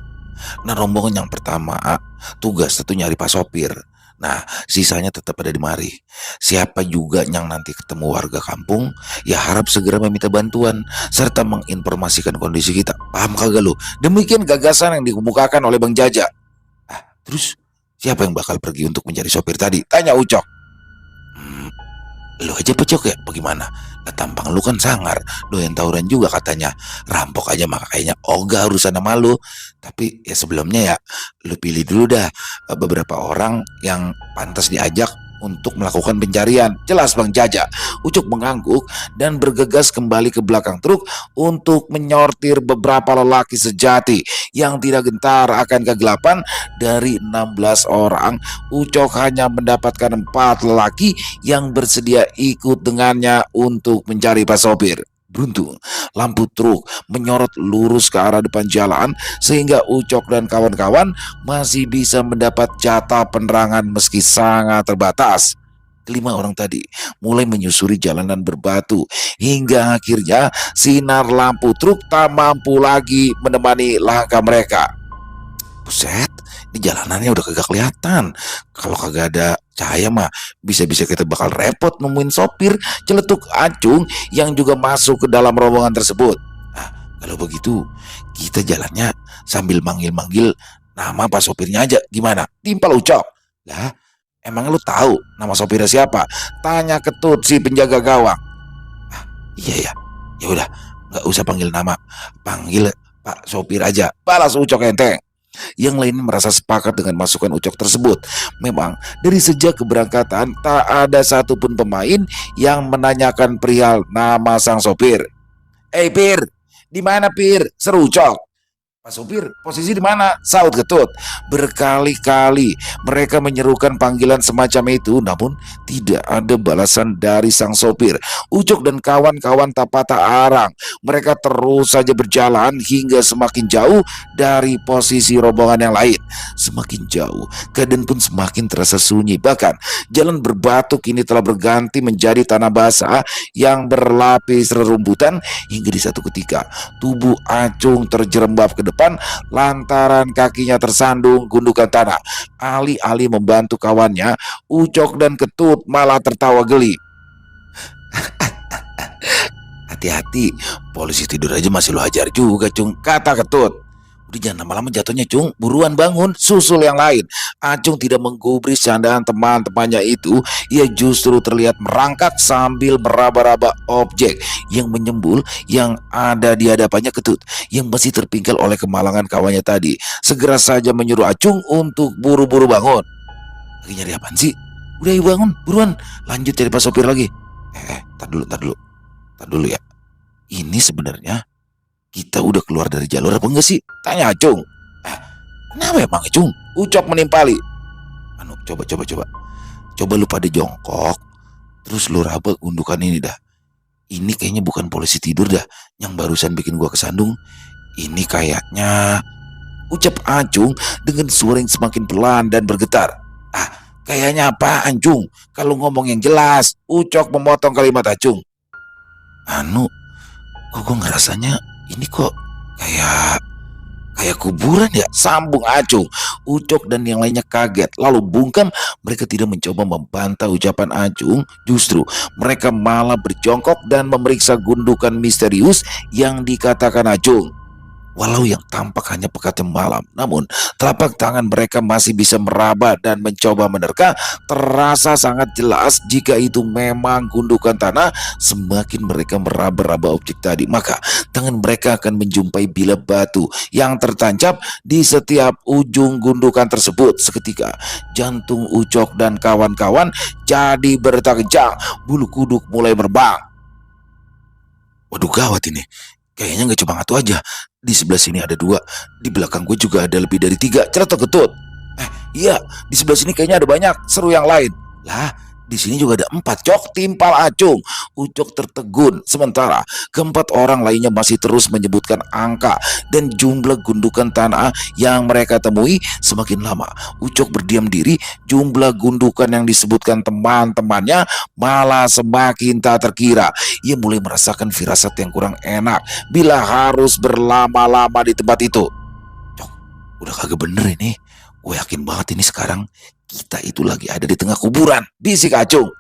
Nah, rombongan yang pertama tugas itu nyari Pak sopir. Nah, sisanya tetap ada di mari. Siapa juga yang nanti ketemu warga kampung, ya harap segera meminta bantuan serta menginformasikan kondisi kita. Paham kagak lu? Demikian gagasan yang dikemukakan oleh Bang Jaja. Terus siapa yang bakal pergi untuk mencari sopir tadi? Tanya Ucok. Lu aja Pecok ya? Bagaimana? Tampang lu kan sangar, doyan tawuran juga katanya. Rampok aja maka kayaknya ogah urusan sama lu. Tapi ya sebelumnya ya lu pilih dulu dah beberapa orang yang pantas diajak untuk melakukan pencarian. Jelas Bang Jaja. Ucok mengangguk dan bergegas kembali ke belakang truk untuk menyortir beberapa lelaki sejati yang tidak gentar akan kegelapan. Dari 16 orang, Ucok hanya mendapatkan 4 lelaki yang bersedia ikut dengannya untuk mencari Pak sopir. Beruntung, lampu truk menyorot lurus ke arah depan jalan sehingga Ucok dan kawan-kawan masih bisa mendapat jatah penerangan meski sangat terbatas. Kelima orang tadi mulai menyusuri jalanan berbatu hingga akhirnya sinar lampu truk tak mampu lagi menemani langkah mereka. Buset, ini jalanannya udah kagak kelihatan. Kalau kagak ada cahaya mah bisa-bisa kita bakal repot nemuin sopir celetuk Acung yang juga masuk ke dalam rombongan tersebut. Nah, kalau begitu kita jalannya sambil manggil-manggil nama Pak sopirnya aja. Gimana? Timpal Ucok. Lah, emang lu tahu nama sopirnya siapa? Tanya Ketut si penjaga gawang. Ah, iya ya. Ya udah, nggak usah panggil nama. Panggil Pak sopir aja. Balas Ucok enteng. Yang lainnya merasa sepakat dengan masukan Ucok tersebut. Memang dari sejak keberangkatan tak ada satupun pemain yang menanyakan perihal nama sang sopir. Pir, di mana Pir? Seru Ucok. Pak sopir, posisi di mana? Saut Ketut. Berkali-kali mereka menyerukan panggilan semacam itu, namun tidak ada balasan dari sang sopir. Ucok dan kawan-kawan tak patah arang. Mereka terus saja berjalan hingga semakin jauh dari posisi rombongan yang lain. Semakin jauh, keadaan pun semakin terasa sunyi. Bahkan jalan berbatu kini telah berganti menjadi tanah basah yang berlapis rerumputan hingga di satu ketika tubuh Acung terjerembab ke depan lantaran kakinya tersandung gundukan tanah. Alih-alih membantu kawannya, Ucok dan Ketut malah tertawa geli. Hati-hati, polisi tidur aja masih lo hajar juga Cung, kata Ketut. Udah jangan lama-lama jatuhnya Cung, buruan bangun, susul yang lain. Acung tidak menggubris candaan teman-temannya itu. Ia justru terlihat merangkak sambil meraba-raba objek yang menyembul yang ada di hadapannya. Ketut yang masih terpingkal oleh kemalangan kawannya tadi segera saja menyuruh Acung untuk buru-buru bangun. Lagi nyari apaan sih? Udah yuk bangun, buruan, lanjut cari Pak sopir lagi. Tar dulu ya. Ini sebenarnya kita udah keluar dari jalur apa enggak sih? Tanya Acung. Kenapa emang Acung? Ucok menimpali. Coba. Coba lu pada jongkok, terus lu raba gundukan ini dah. Ini kayaknya bukan polisi tidur dah, yang barusan bikin gua kesandung. Ini kayaknya, ucap Acung dengan suara yang semakin pelan dan bergetar. Kayaknya apa Acung? Kalau ngomong yang jelas. Ucok memotong kalimat Acung. Kok gua ngerasanya ini kok kayak kuburan ya, sambung Acung. Ucok dan yang lainnya kaget lalu bungkam. Mereka tidak mencoba membantah ucapan Acung, justru mereka malah berjongkok dan memeriksa gundukan misterius yang dikatakan Acung. Walau yang tampak hanya pekat malam, namun telapak tangan mereka masih bisa meraba dan mencoba menerka. Terasa sangat jelas jika itu memang gundukan tanah. Semakin mereka meraba-raba objek tadi, maka tangan mereka akan menjumpai bilah batu yang tertancap di setiap ujung gundukan tersebut. Seketika jantung Ucok dan kawan-kawan jadi berdetak kencang, bulu kuduk mulai merbang. Waduh gawat ini. Kayaknya gak cuma satu aja. Di sebelah sini ada 2. Di belakang gue juga ada lebih dari 3. Cerita Ketut. Iya, di sebelah sini kayaknya ada banyak. Seru yang lain. Lah, di sini juga ada 4 Cok, timpal Acung. Ucok tertegun. Sementara keempat orang lainnya masih terus menyebutkan angka dan jumlah gundukan tanah yang mereka temui. Semakin lama Ucok berdiam diri, jumlah gundukan yang disebutkan teman-temannya malah semakin tak terkira. Ia mulai merasakan firasat yang kurang enak bila harus berlama-lama di tempat itu. Cok, udah kagak bener ini. Gue yakin banget ini sekarang kita itu lagi ada di tengah kuburan, bisik Acung.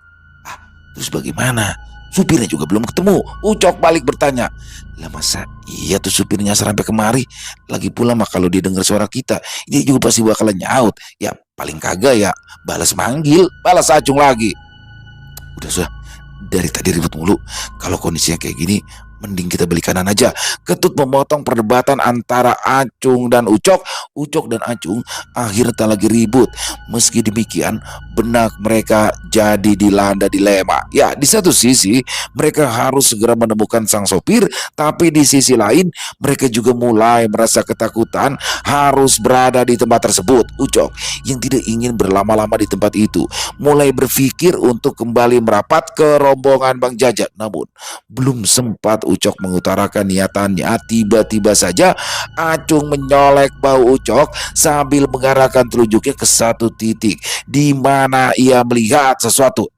Terus bagaimana? Supirnya juga belum ketemu. Ucok balik bertanya. Lah masa iya tuh supirnya sampai kemari? Lagi pula mah kalau dia dengar suara kita, dia juga pasti bakalan nyaut. Ya paling kagak ya balas manggil, balas Acung lagi. Udah, dari tadi ribut mulu. Kalau kondisinya kayak gini, mending kita beli kanan aja. Ketut memotong perdebatan antara Acung dan Ucok. Ucok dan Acung akhirnya tak lagi ribut. Meski demikian, benak mereka jadi dilanda dilema. Ya, di satu sisi mereka harus segera menemukan sang sopir, tapi di sisi lain mereka juga mulai merasa ketakutan harus berada di tempat tersebut. Ucok yang tidak ingin berlama-lama di tempat itu mulai berpikir untuk kembali merapat ke rombongan Bang Jaja. Namun belum sempat Ucok mengutarakan niatannya, tiba-tiba saja Acung menyolek bau Ucok sambil mengarahkan telunjuknya ke satu titik di mana ia melihat sesuatu.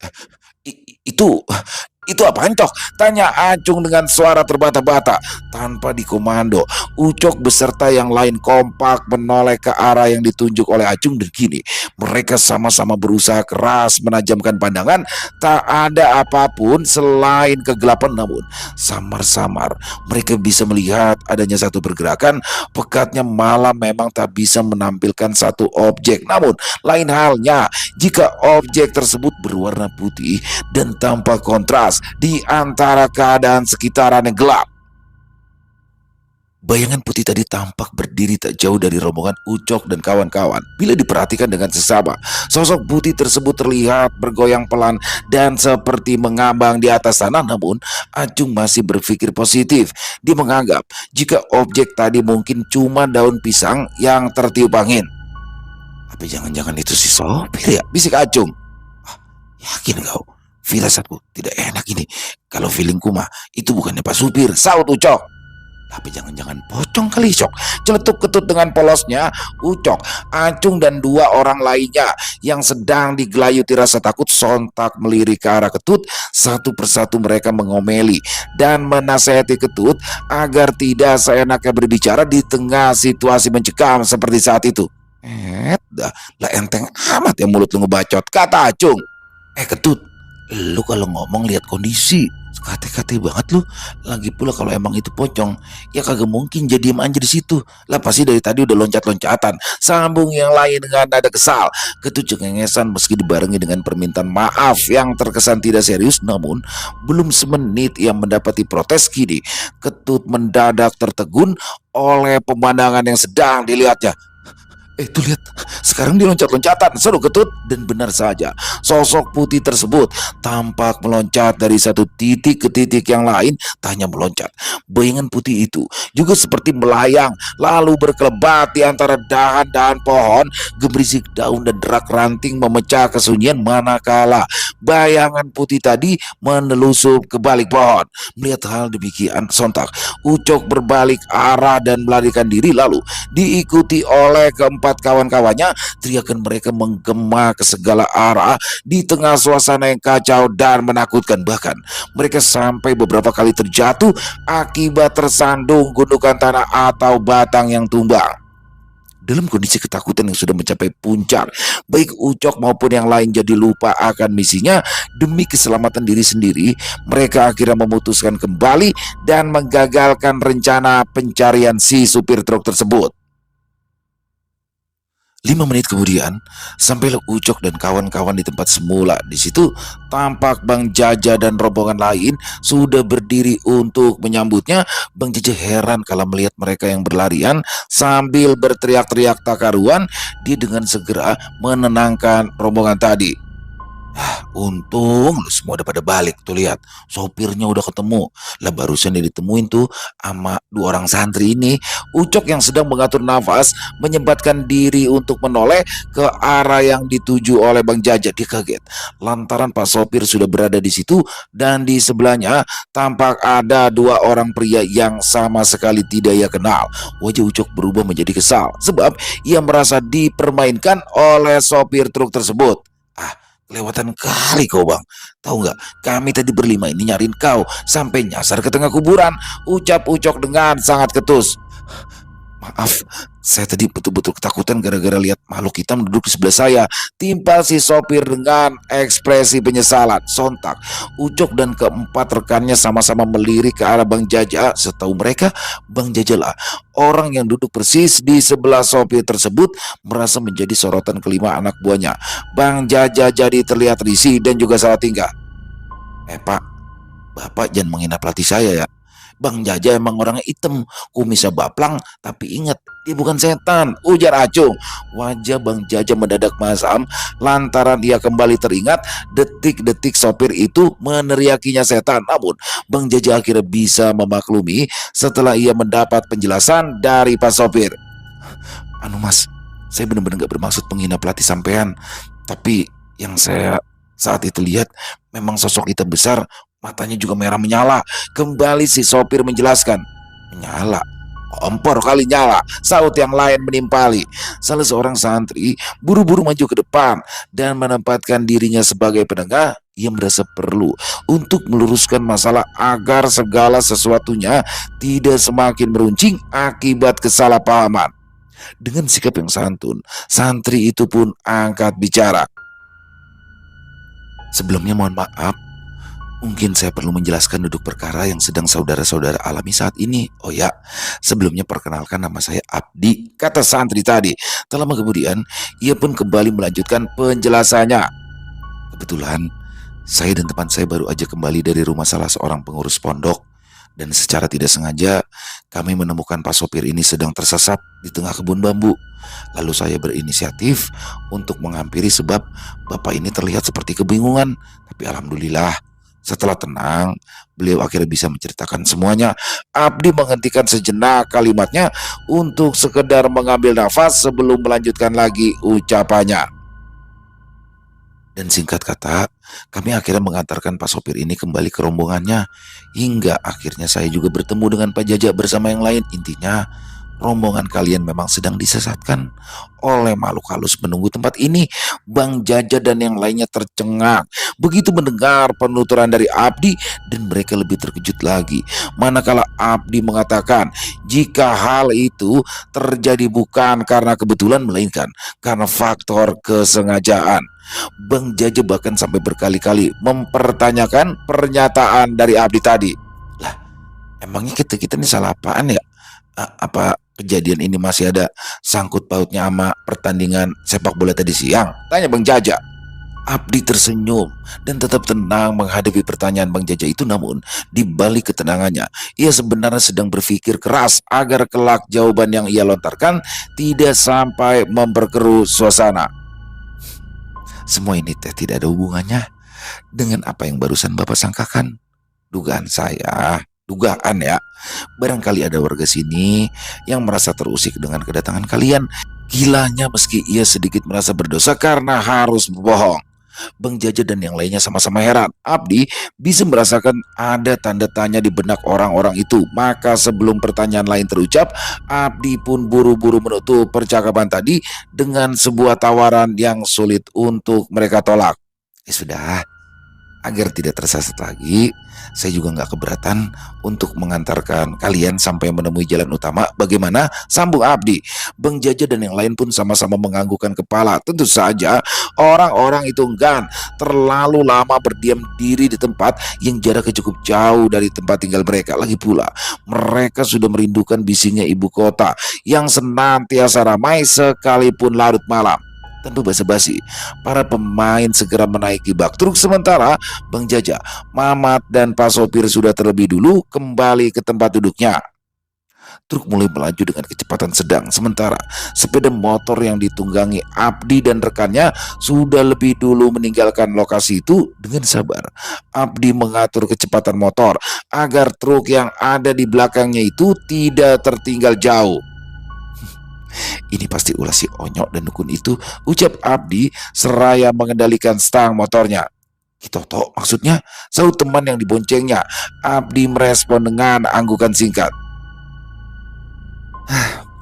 Itu apaan, Cok? Tanya Acung dengan suara terbata-bata. Tanpa dikomando, Ucok beserta yang lain kompak menoleh ke arah yang ditunjuk oleh Acung, dan kini mereka sama-sama berusaha keras menajamkan pandangan. Tak ada apapun selain kegelapan, namun samar-samar mereka bisa melihat adanya satu pergerakan. Pekatnya malam memang tak bisa menampilkan satu objek, namun lain halnya jika objek tersebut berwarna putih dan tanpa kontras di antara keadaan sekitaran yang gelap. Bayangan putih tadi tampak berdiri tak jauh dari rombongan Ucok dan kawan-kawan. Bila diperhatikan dengan seksama, sosok putih tersebut terlihat bergoyang pelan dan seperti mengambang di atas tanah. Namun Acung masih berpikir positif. Dia menganggap jika objek tadi mungkin cuma daun pisang yang tertiup angin. Tapi jangan-jangan itu si sopir ya? Bisik Acung. Yakin kau? Firasatku tidak enak ini. Kalau feelingku mah itu bukannya Pak Supir, saut Ucok. Tapi jangan-jangan pocong kali, Cok. Celetuk ketut dengan polosnya Ucok, Acung dan dua orang lainnya yang sedang digelayuti rasa takut sontak melirik ke arah Ketut. Satu persatu mereka mengomeli dan menasehati Ketut agar tidak seenaknya berbicara di tengah situasi mencekam seperti saat itu. Dah lah enteng amat ya mulut lu ngebacot, kata Acung. Ketut, lu kalau ngomong lihat kondisi, kate-kate banget lu. Lagi pula kalau emang itu pocong, ya kagak mungkin jadi diem aja di situ. Lah pasti dari tadi udah loncat-loncatan, sambung yang lain dengan nada kesal. Ketut cengengesan meski dibarengi dengan permintaan maaf yang terkesan tidak serius. Namun belum semenit ia mendapati protes, kini Ketut mendadak tertegun oleh pemandangan yang sedang dilihatnya. Tuh lihat, sekarang dia loncat-loncatan, seru Ketut. Dan benar saja, sosok putih tersebut tampak meloncat dari satu titik ke titik yang lain. Tak hanya meloncat, bayangan putih itu juga seperti melayang lalu berkelebat di antara dahan-dahan pohon. Gemerisik daun dan derak ranting memecah kesunyian manakala bayangan putih tadi menelusup ke balik pohon. Melihat hal demikian, sontak Ucok berbalik arah dan melarikan diri, lalu diikuti oleh keempat kawan-kawannya. Teriakan mereka menggema ke segala arah di tengah suasana yang kacau dan menakutkan. Bahkan mereka sampai beberapa kali terjatuh akibat tersandung gundukan tanah atau batang yang tumbang. Dalam kondisi ketakutan yang sudah mencapai puncak, baik Ucok maupun yang lain jadi lupa akan misinya. Demi keselamatan diri sendiri, mereka akhirnya memutuskan kembali dan menggagalkan rencana pencarian si supir truk tersebut. 5 menit kemudian, sampailah Ucok dan kawan-kawan di tempat semula. Di situ tampak Bang Jaja dan rombongan lain sudah berdiri untuk menyambutnya. Bang Jaja heran kala melihat mereka yang berlarian sambil berteriak-teriak tak karuan. Dia dengan segera menenangkan rombongan tadi. Untung lu semua udah pada balik. Tuh lihat, sopirnya udah ketemu. Lah barusan dia ditemuin tuh sama dua orang santri ini. Ucok yang sedang mengatur nafas menyempatkan diri untuk menoleh ke arah yang dituju oleh Bang Jaja. Dia kaget lantaran Pak Sopir sudah berada di situ, dan di sebelahnya tampak ada dua orang pria yang sama sekali tidak ia kenal. Wajah Ucok berubah menjadi kesal sebab ia merasa dipermainkan oleh sopir truk tersebut. Kelewatan kali kau, Bang. Tahu nggak, kami tadi berlima ini nyariin kau sampai nyasar ke tengah kuburan, ucap Ucok dengan sangat ketus. Maaf, saya tadi betul-betul ketakutan gara-gara lihat makhluk hitam duduk di sebelah saya, timpal si sopir dengan ekspresi penyesalan. Sontak Ucok dan keempat rekannya sama-sama melirik ke arah Bang Jaja. Setahu mereka, Bang Jaja lah orang yang duduk persis di sebelah sopir tersebut, merasa menjadi sorotan kelima anak buahnya. Bang Jaja jadi terlihat risih dan juga salah tingkah. Pak, Bapak jangan menghina pelatih saya ya. Bang Jaja emang orangnya hitam, kumisnya baplang, tapi ingat dia bukan setan, ujar Acung. Wajah Bang Jaja mendadak masam lantaran ia kembali teringat detik-detik sopir itu meneriakinya setan. Namun Bang Jaja akhirnya bisa memaklumi setelah ia mendapat penjelasan dari Pak sopir. Anu Mas, saya benar-benar gak bermaksud menghina pelatih sampean, tapi yang saya saat itu lihat memang sosok hitam besar, matanya juga merah menyala. Kembali si sopir menjelaskan. Menyala? Kompor kali nyala, saut yang lain menimpali. Salah seorang santri buru-buru maju ke depan dan menempatkan dirinya sebagai penengah. Ia merasa perlu untuk meluruskan masalah agar segala sesuatunya tidak semakin meruncing akibat kesalahpahaman. Dengan sikap yang santun, santri itu pun angkat bicara. Sebelumnya mohon maaf, mungkin saya perlu menjelaskan duduk perkara yang sedang saudara-saudara alami saat ini. Oh ya, sebelumnya perkenalkan nama saya Abdi, kata santri tadi. Tak lama kemudian, ia pun kembali melanjutkan penjelasannya. Kebetulan, saya dan teman saya baru aja kembali dari rumah salah seorang pengurus pondok. Dan secara tidak sengaja, kami menemukan Pak sopir ini sedang tersesat di tengah kebun bambu. Lalu saya berinisiatif untuk menghampiri sebab Bapak ini terlihat seperti kebingungan. Tapi alhamdulillah, setelah tenang, beliau akhirnya bisa menceritakan semuanya. Abdi menghentikan sejenak kalimatnya untuk sekedar mengambil nafas sebelum melanjutkan lagi ucapannya. Dan singkat kata, kami akhirnya mengantarkan Pak sopir ini kembali ke rombongannya. Hingga akhirnya saya juga bertemu dengan Pak Jaja bersama yang lain. Intinya, rombongan kalian memang sedang disesatkan oleh makhluk halus menunggu tempat ini. Bang Jaja dan yang lainnya tercengang begitu mendengar penuturan dari Abdi, dan mereka lebih terkejut lagi manakala Abdi mengatakan jika hal itu terjadi bukan karena kebetulan melainkan karena faktor kesengajaan. Bang Jaja bahkan sampai berkali-kali mempertanyakan pernyataan dari Abdi tadi. Lah, emangnya kita ini salah apaan ya? Apa kejadian ini masih ada sangkut pautnya sama pertandingan sepak bola tadi siang? Tanya Bang Jaja. Abdi tersenyum dan tetap tenang menghadapi pertanyaan Bang Jaja itu. Namun di balik ketenangannya, ia sebenarnya sedang berpikir keras agar kelak jawaban yang ia lontarkan tidak sampai memperkeruh suasana. Semua ini tidak ada hubungannya dengan apa yang barusan Bapak sangkakan. Dugaan saya, dugaan ya, barangkali ada warga sini yang merasa terusik dengan kedatangan kalian. Gilanya meski ia sedikit merasa berdosa karena harus berbohong. Bang Jaja dan yang lainnya sama-sama heran. Abdi bisa merasakan ada tanda tanya di benak orang-orang itu. Maka sebelum pertanyaan lain terucap, Abdi pun buru-buru menutup percakapan tadi dengan sebuah tawaran yang sulit untuk mereka tolak. Sudah, agar tidak tersesat lagi, saya juga nggak keberatan untuk mengantarkan kalian sampai menemui jalan utama. Bagaimana? Sambung Abdi. Bang Jaja dan yang lain pun sama-sama menganggukkan kepala. Tentu saja orang-orang itu enggan terlalu lama berdiam diri di tempat yang jaraknya cukup jauh dari tempat tinggal mereka. Lagi pula, mereka sudah merindukan bisingnya ibu kota yang senantiasa ramai sekalipun larut malam. Tanpa basa-basi, para pemain segera menaiki bak truk sementara Bang Jaja, Mamat, dan Pak sopir sudah terlebih dulu kembali ke tempat duduknya. Truk mulai melaju dengan kecepatan sedang, sementara sepeda motor yang ditunggangi Abdi dan rekannya sudah lebih dulu meninggalkan lokasi itu. Dengan sabar, Abdi mengatur kecepatan motor agar truk yang ada di belakangnya itu tidak tertinggal jauh. Ini pasti ulah si Onyok dan Dukun itu, ucap Abdi seraya mengendalikan stang motornya. Kitoto maksudnya, sahut teman yang diboncengnya. Abdi merespon dengan anggukan singkat.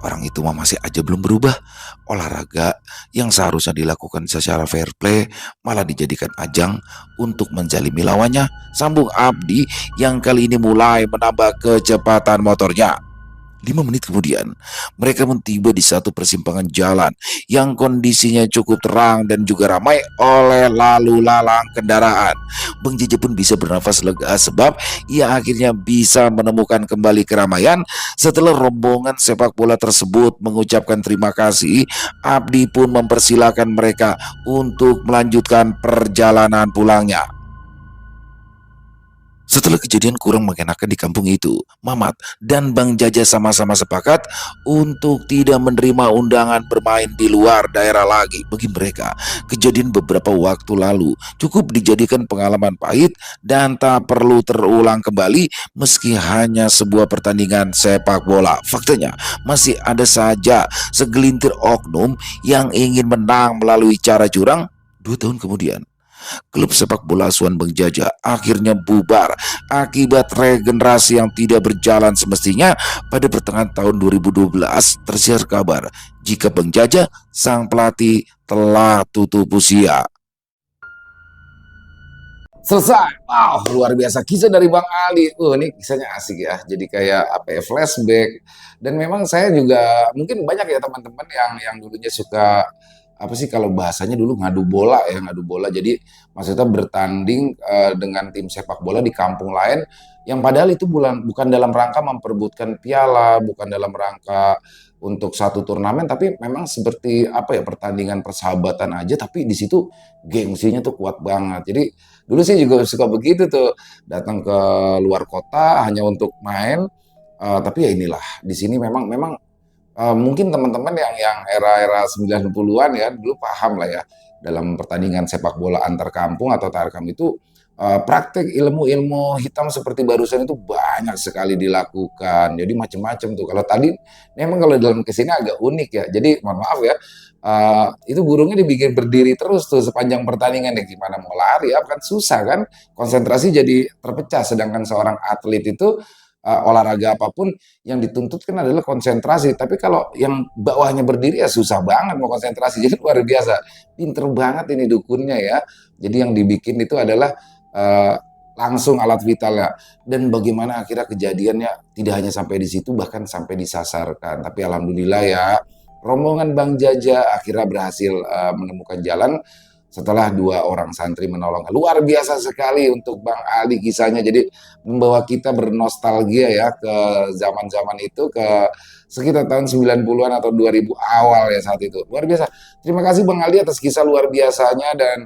Orang itu mah masih aja belum berubah. Olahraga yang seharusnya dilakukan secara fair play malah dijadikan ajang untuk menzalimi lawannya, sambung Abdi yang kali ini mulai menambah kecepatan motornya. 5 menit kemudian, mereka tiba di satu persimpangan jalan yang kondisinya cukup terang dan juga ramai oleh lalu lalang kendaraan. Bang Jaja pun bisa bernafas lega sebab ia akhirnya bisa menemukan kembali keramaian. Setelah rombongan sepak bola tersebut mengucapkan terima kasih, Abdi pun mempersilahkan mereka untuk melanjutkan perjalanan pulangnya. Setelah kejadian kurang mengenakan di kampung itu, Mamat dan Bang Jaja sama-sama sepakat untuk tidak menerima undangan bermain di luar daerah lagi. Bagi mereka, kejadian beberapa waktu lalu cukup dijadikan pengalaman pahit dan tak perlu terulang kembali meski hanya sebuah pertandingan sepak bola. Faktanya, masih ada saja segelintir oknum yang ingin menang melalui cara curang. 2 tahun kemudian, klub sepak bola asuhan Bang Jaja akhirnya bubar akibat regenerasi yang tidak berjalan semestinya. Pada pertengahan tahun 2012 tersiar kabar jika Bang Jaja, sang pelatih, telah tutup usia. Selesai. Wow, luar biasa kisah dari Bang Ali. Ini kisahnya asik ya. Jadi kayak apa ya, flashback. Dan memang saya juga mungkin banyak ya teman-teman yang dulunya suka apa sih kalau bahasanya dulu ngadu bola ya, ngadu bola. Jadi maksudnya bertanding dengan tim sepak bola di kampung lain yang padahal itu bukan dalam rangka memperebutkan piala, bukan dalam rangka untuk satu turnamen, tapi memang seperti apa ya, pertandingan persahabatan aja, tapi di situ gengsinya tuh kuat banget. Jadi dulu sih juga suka begitu tuh, datang ke luar kota hanya untuk main. Tapi ya inilah, di sini memang memang mungkin teman-teman yang era-era 90-an ya dulu paham lah ya, dalam pertandingan sepak bola antar kampung atau tarkam itu praktek ilmu-ilmu hitam seperti barusan itu banyak sekali dilakukan. Jadi macam-macam tuh. Kalau tadi memang kalau dalam kesini agak unik ya. Jadi mohon maaf ya, itu burungnya dibikin berdiri terus tuh sepanjang pertandingan ya, gimana mau lari ya kan susah kan, konsentrasi jadi terpecah. Sedangkan seorang atlet itu olahraga apapun yang dituntut kan adalah konsentrasi, tapi kalau yang bawahnya berdiri ya susah banget mau konsentrasi. Jadi luar biasa, pinter banget ini dukunnya ya. Jadi yang dibikin itu adalah eh, langsung alat vitalnya. Dan bagaimana akhirnya kejadiannya tidak hanya sampai di situ, bahkan sampai disasarkan. Tapi alhamdulillah ya, rombongan Bang Jaja akhirnya berhasil menemukan jalan setelah 2 orang santri menolong. Luar biasa sekali untuk Bang Ali kisahnya. Jadi membawa kita bernostalgia ya ke zaman-zaman itu, ke sekitar tahun 90-an atau 2000 awal ya saat itu. Luar biasa. Terima kasih Bang Ali atas kisah luar biasanya, dan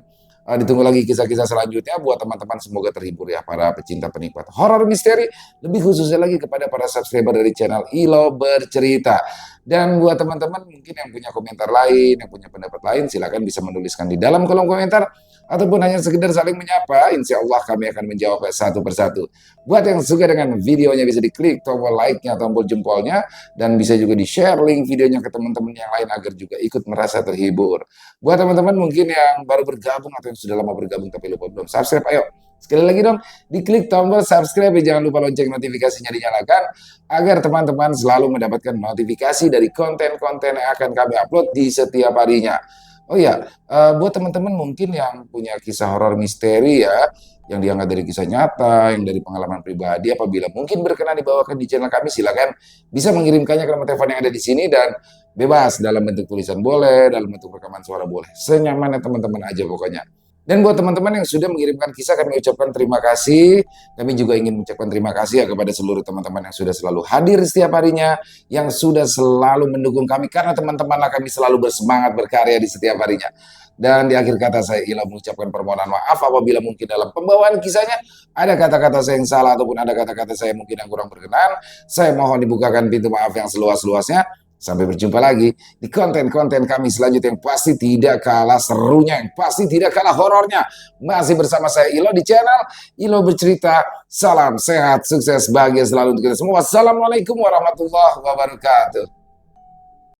ditunggu lagi kisah-kisah selanjutnya buat teman-teman. Semoga terhibur ya para pecinta penikmat horor misteri, lebih khususnya lagi kepada para subscriber dari channel Ilo Bercerita. Dan buat teman-teman mungkin yang punya komentar lain, yang punya pendapat lain, silakan bisa menuliskan di dalam kolom komentar, ataupun hanya sekedar saling menyapa. Insya Allah kami akan menjawab satu persatu. Buat yang suka dengan videonya bisa diklik tombol like-nya, tombol jempolnya, dan bisa juga di-share link videonya ke teman-teman yang lain agar juga ikut merasa terhibur. Buat teman-teman mungkin yang baru bergabung atau yang sudah lama bergabung tapi lupa belum subscribe, ayo sekali lagi dong, diklik tombol subscribe, jangan lupa lonceng notifikasinya dinyalakan agar teman-teman selalu mendapatkan notifikasi dari konten-konten yang akan kami upload di setiap harinya. Oh ya, buat teman-teman mungkin yang punya kisah horor misteri ya, yang diangkat dari kisah nyata, yang dari pengalaman pribadi, apabila mungkin berkenan dibawakan di channel kami, silakan bisa mengirimkannya ke nomor telepon yang ada di sini, dan bebas dalam bentuk tulisan boleh, dalam bentuk rekaman suara boleh, senyamannya teman-teman aja pokoknya. Dan buat teman-teman yang sudah mengirimkan kisah, kami ucapkan terima kasih. Kami juga ingin mengucapkan terima kasih ya kepada seluruh teman-teman yang sudah selalu hadir setiap harinya, yang sudah selalu mendukung kami, karena teman-temanlah kami selalu bersemangat berkarya di setiap harinya. Dan di akhir kata saya Ila mengucapkan permohonan maaf apabila mungkin dalam pembawaan kisahnya ada kata-kata saya yang salah ataupun ada kata-kata saya mungkin yang kurang berkenan. Saya mohon dibukakan pintu maaf yang seluas-luasnya. Sampai berjumpa lagi di konten-konten kami selanjutnya yang pasti tidak kalah serunya, yang pasti tidak kalah horornya. Masih bersama saya Ilo di channel Ilo Bercerita. Salam sehat, sukses, bahagia selalu untuk kita semua. Wassalamualaikum warahmatullahi wabarakatuh.